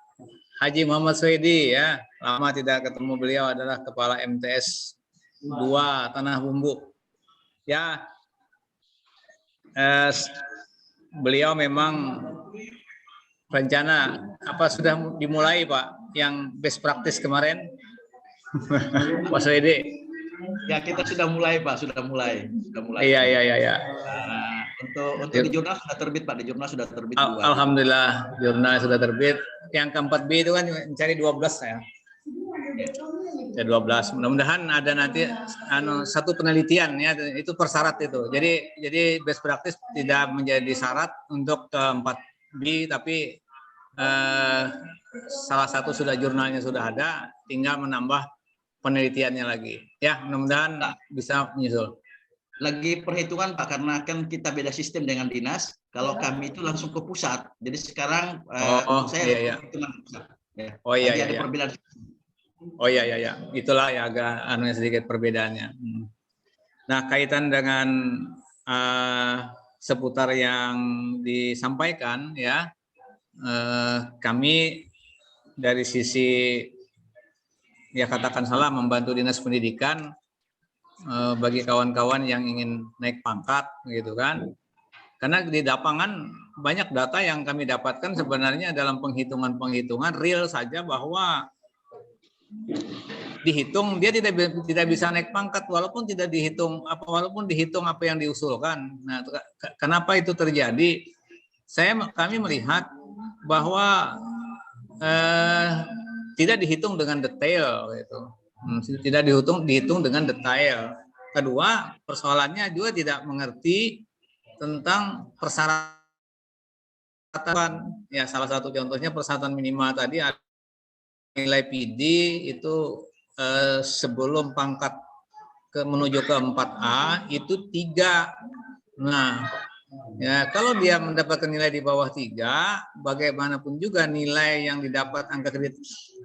Haji Muhammad Soedi ya, lama tidak ketemu, beliau adalah Kepala MTS 2 Tanah Bumbu. Ya, beliau memang rencana apa sudah dimulai Pak yang best practice kemarin Pak Soedi? Ya, kita sudah mulai Pak, sudah mulai. Iya. Untuk di jurnal sudah terbit Pak, di jurnal sudah terbit. Alhamdulillah jurnal sudah terbit. Yang keempat B itu kan mencari 12 saya. Ya 12. Mudah-mudahan ada nanti satu penelitian ya, itu persyarat itu. Jadi best practice tidak menjadi syarat untuk keempat B, tapi salah satu sudah jurnalnya sudah ada, tinggal menambah penelitiannya lagi. Ya, mudah-mudahan bisa menyusul. Lagi perhitungan Pak, karena kan kita beda sistem dengan dinas. Kalau kami itu langsung ke pusat. Jadi sekarang saya perhitungan pusat. Ya. Ada perbedaan. Oh iya, itulah ya agak sedikit perbedaannya. Nah, kaitan dengan seputar yang disampaikan ya, kami dari sisi ya katakan salah membantu dinas pendidikan bagi kawan-kawan yang ingin naik pangkat gitu kan. Karena di lapangan banyak data yang kami dapatkan sebenarnya dalam penghitungan real saja bahwa dihitung dia tidak bisa naik pangkat walaupun dihitung apa yang diusulkan. Nah, kenapa itu terjadi? kami melihat bahwa tidak dihitung dengan detail gitu. Tidak dihitung dengan detail. Kedua, persoalannya juga tidak mengerti tentang persyaratan. Ya, salah satu contohnya persyaratan minimal tadi nilai PD itu sebelum pangkat menuju ke 4A itu 3. Nah, ya kalau dia mendapatkan nilai di bawah 3, bagaimanapun juga nilai yang didapat angka kredit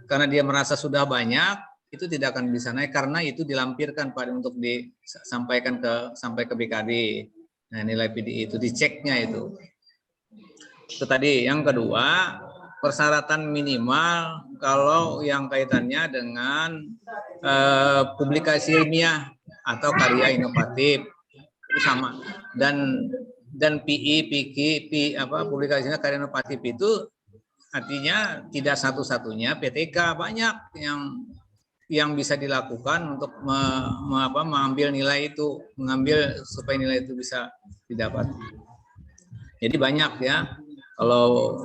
karena dia merasa sudah banyak, itu tidak akan bisa naik karena itu dilampirkan pada untuk disampaikan sampai ke BKD. Nah, nilai PD itu diceknya itu. Itu tadi. Yang kedua, persyaratan minimal kalau yang kaitannya dengan publikasi ilmiah atau karya inovatif itu sama. Dan publikasinya karya inovatif itu artinya tidak satu-satunya PTK, banyak yang bisa dilakukan untuk mengambil nilai itu, supaya nilai itu bisa didapat. Jadi banyak ya. Kalau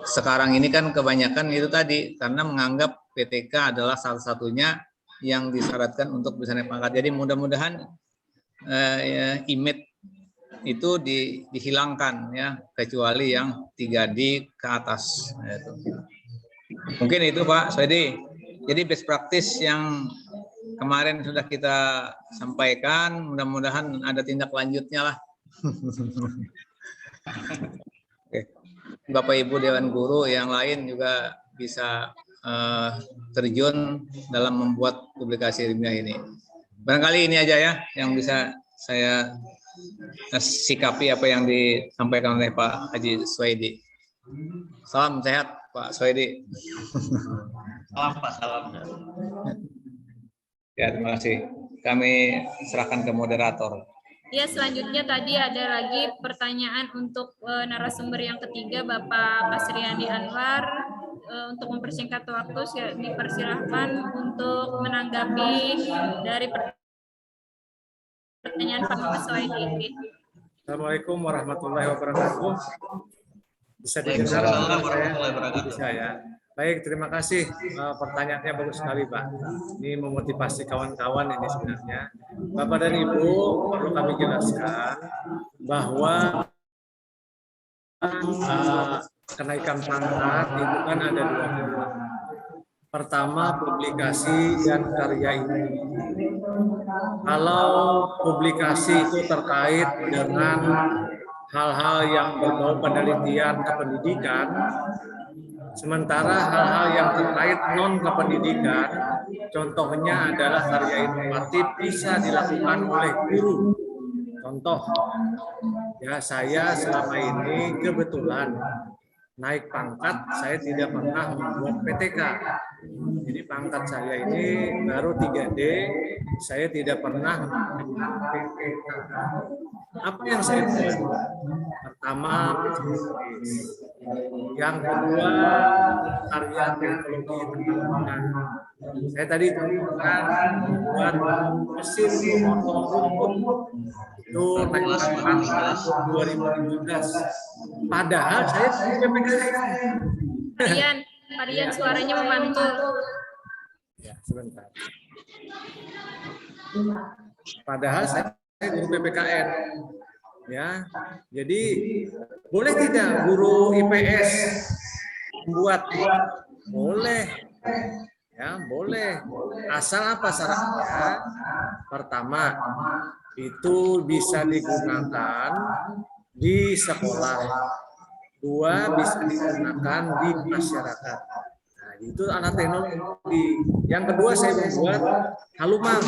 sekarang ini kan kebanyakan itu tadi karena menganggap PTK adalah salah satunya yang disyaratkan untuk bisa naik pangkat. Jadi mudah-mudahan IMET itu dihilangkan ya, kecuali yang 3D ke atas. Mungkin itu Pak Soedi. Jadi best practice yang kemarin sudah kita sampaikan, mudah-mudahan ada tindak lanjutnya lah. Oke. Bapak Ibu Dewan Guru yang lain juga bisa terjun dalam membuat publikasi ilmiah ini. Barangkali ini aja ya yang bisa saya sikapi apa yang disampaikan oleh Pak Haji Suwaidi. Salam sehat Pak Suwaidi. Salam Pak, salam. Ya, terima kasih. Kami serahkan ke moderator. Ya, selanjutnya tadi ada lagi pertanyaan untuk narasumber yang ketiga, Bapak Kasriani Anwar. Untuk mempersingkat waktu, dipersilahkan untuk menanggapi dari pertanyaan Pak Muhammad Suwaidi. Assalamualaikum warahmatullahi wabarakatuh. Bisa didengar saya? Bisa ya. Baik, terima kasih. Pertanyaannya bagus sekali, Pak. Ini memotivasi kawan-kawan ini sebenarnya. Bapak dan Ibu, perlu kami jelaskan bahwa kenaikan pangkat itu kan ada dua hal. Pertama, publikasi dan karya ini. Kalau publikasi itu terkait dengan hal-hal yang berbau penelitian kependidikan, sementara hal-hal yang terkait non-kependidikan, contohnya adalah karya inovatif bisa dilakukan oleh guru. Contoh, ya saya selama ini kebetulan naik pangkat, saya tidak pernah membuat PTK. Jadi pangkat saya ini baru 3D, saya tidak pernah membuat PTK. Apa yang saya buat? Pertama, yang kedua, karya teknologi penerbangan. Saya tadi contohkan membuat mesin memotong rumput. Itu naik pangkat 2017. Padahal saya PPKN. Marian suaranya memantul. Ya, sebentar. Padahal saya guru PPKN. Ya, jadi boleh tidak guru IPS membuat? Boleh. Ya, boleh. Asal apa syaratnya? Pertama, itu bisa digunakan di sekolah. Dua, bisa digunakan di masyarakat. Nah, itu anak teknologi. Yang kedua, saya membuat halumang.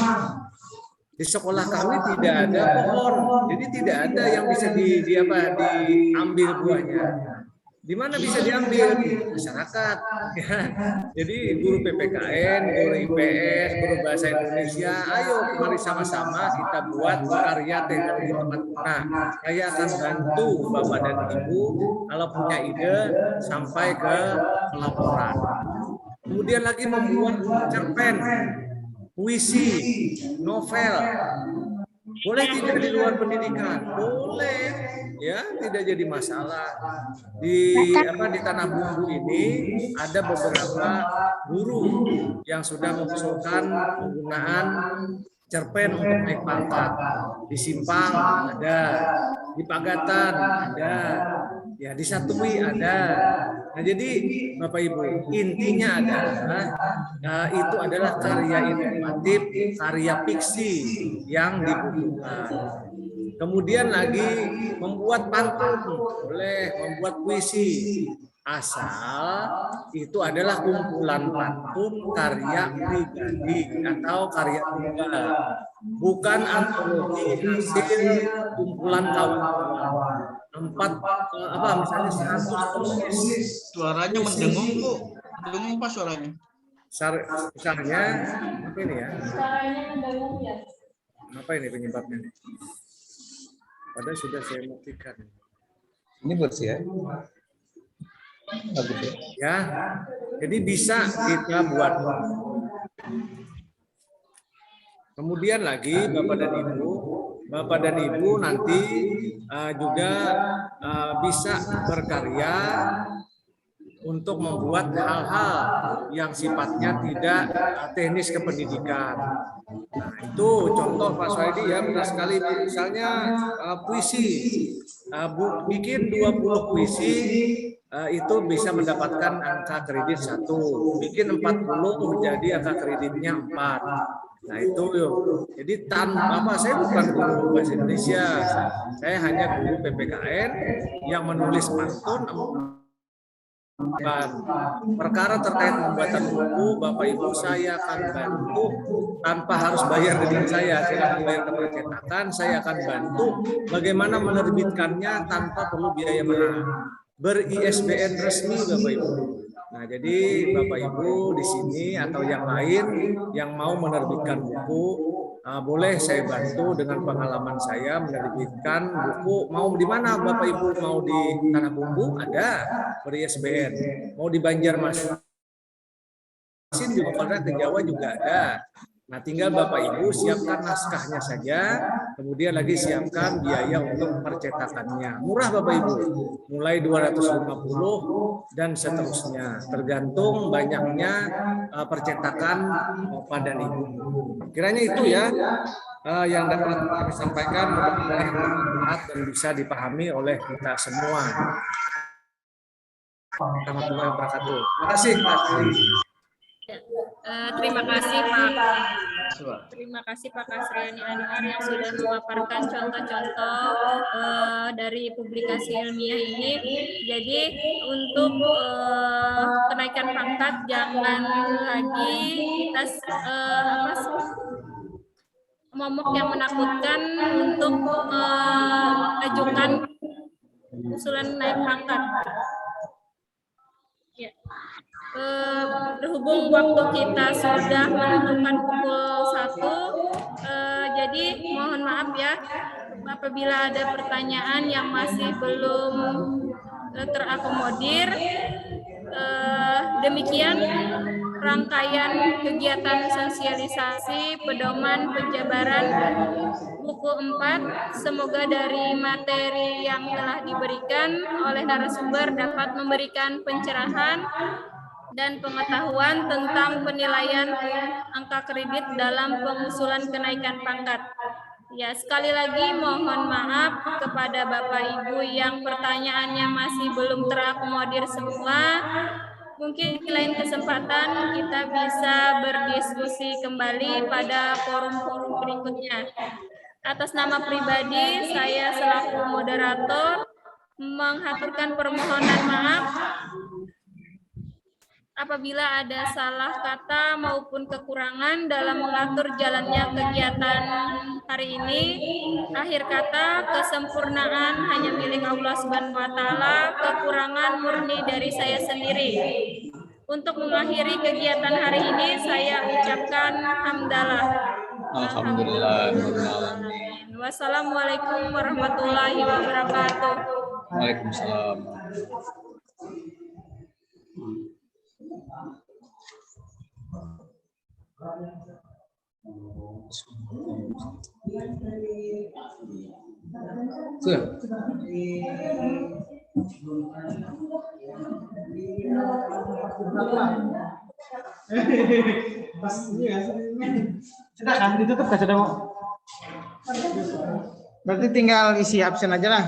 Di sekolah kami tidak ada pohon, jadi tidak ada yang bisa diambil buahnya. Di mana bisa diambil? Di masyarakat. Ya. Jadi guru PPKN, guru IPS, guru bahasa Indonesia, ayo mari sama-sama kita buat karya teknologi tepat guna. Saya akan bantu Bapak dan Ibu kalau punya ide sampai ke laporan. Kemudian lagi membuat cerpen, puisi, novel. Boleh tidak di luar pendidikan? Boleh, ya, tidak jadi masalah. Di Tanah Bumbu ini ada beberapa guru yang sudah mengusulkan penggunaan cerpen untuk naik pangkat. Di Simpang ada, di Pagatan ada, ya di Satui ada. Nah, jadi Bapak Ibu, intinya adalah itu adalah karya inovatif, karya fiksi yang dibutuhkan. Kemudian lagi membuat pantun, boleh membuat puisi, asal itu adalah kumpulan pantun karya pribadi atau karya tunggal, bukan antologi hasil kumpulan kawan-kawan. Misalnya 100 penulis. Suaranya mendengung, Bu. Mendengung Pak suaranya. Misalnya apa ini ya? Suaranya mendengung ya. Apa ini penyebabnya? Padahal sudah saya buktikan. Ini bersih ya? Bagus ya? Ya, jadi bisa kita buat. Kemudian lagi Bapak dan Ibu nanti juga bisa berkarya untuk membuat hal-hal yang sifatnya tidak teknis kependidikan. Nah, itu contoh Pak Soedi ya, benar sekali. Misalnya puisi, bikin 20 puisi, itu bisa mendapatkan angka kredit 1. Bikin 40 menjadi angka kreditnya 4. Nah itu jadi saya bukan guru bahasa Indonesia, saya hanya guru PPKN yang menulis pantun. Perkara terkait pembuatan buku, Bapak Ibu saya akan bantu tanpa harus bayar dengan saya akan bayar ke percetakan, saya akan bantu bagaimana menerbitkannya tanpa perlu biaya mahal. Ber-ISBN resmi Bapak Ibu. Nah, jadi Bapak Ibu di sini atau yang lain yang mau menerbitkan buku, boleh saya bantu dengan pengalaman saya menerbitkan buku. Mau di mana Bapak Ibu? Mau di Tanah Bumbu ada ber-ISBN. Mau di Banjarmasin juga ada, ke Jawa juga ada. Nah, tinggal Bapak Ibu siapkan naskahnya saja, kemudian lagi siapkan biaya untuk percetakannya. Murah Bapak Ibu, mulai 250 dan seterusnya, tergantung banyaknya percetakan Bapak dan Ibu. Kiranya itu ya yang dapat kami sampaikan, mudah-mudahan bermanfaat dan bisa dipahami oleh kita semua. Warahmatullahi wabarakatuh. Terima kasih Pak. Terima kasih Pak. Terima kasih Pak Kasriani Anwar yang sudah memaparkan contoh-contoh dari publikasi ilmiah ini. Jadi untuk kenaikan pangkat jangan lagi kita momok yang menakutkan untuk mengajukan usulan naik pangkat. Ya. Berhubung waktu kita sudah menentukan pukul 1, jadi mohon maaf ya apabila ada pertanyaan yang masih belum terakomodir. Demikian rangkaian kegiatan sosialisasi pedoman penjabaran buku 4. Semoga dari materi yang telah diberikan oleh narasumber dapat memberikan pencerahan dan pengetahuan tentang penilaian angka kredit dalam pengusulan kenaikan pangkat. Ya, sekali lagi mohon maaf kepada Bapak Ibu yang pertanyaannya masih belum terakomodir semua. Mungkin di lain kesempatan kita bisa berdiskusi kembali pada forum-forum berikutnya. Atas nama pribadi, saya selaku moderator menghaturkan permohonan maaf apabila ada salah kata maupun kekurangan dalam mengatur jalannya kegiatan hari ini. Akhir kata, kesempurnaan hanya milik Allah Subhanahu wa Ta'ala, kekurangan murni dari saya sendiri. Untuk mengakhiri kegiatan hari ini, saya ucapkan hamdalah. Alhamdulillah. Wassalamualaikum warahmatullahi wabarakatuh. Waalaikumsalam. Sudah kan ditutup kan sudah mau. Berarti tinggal isi absen aja lah.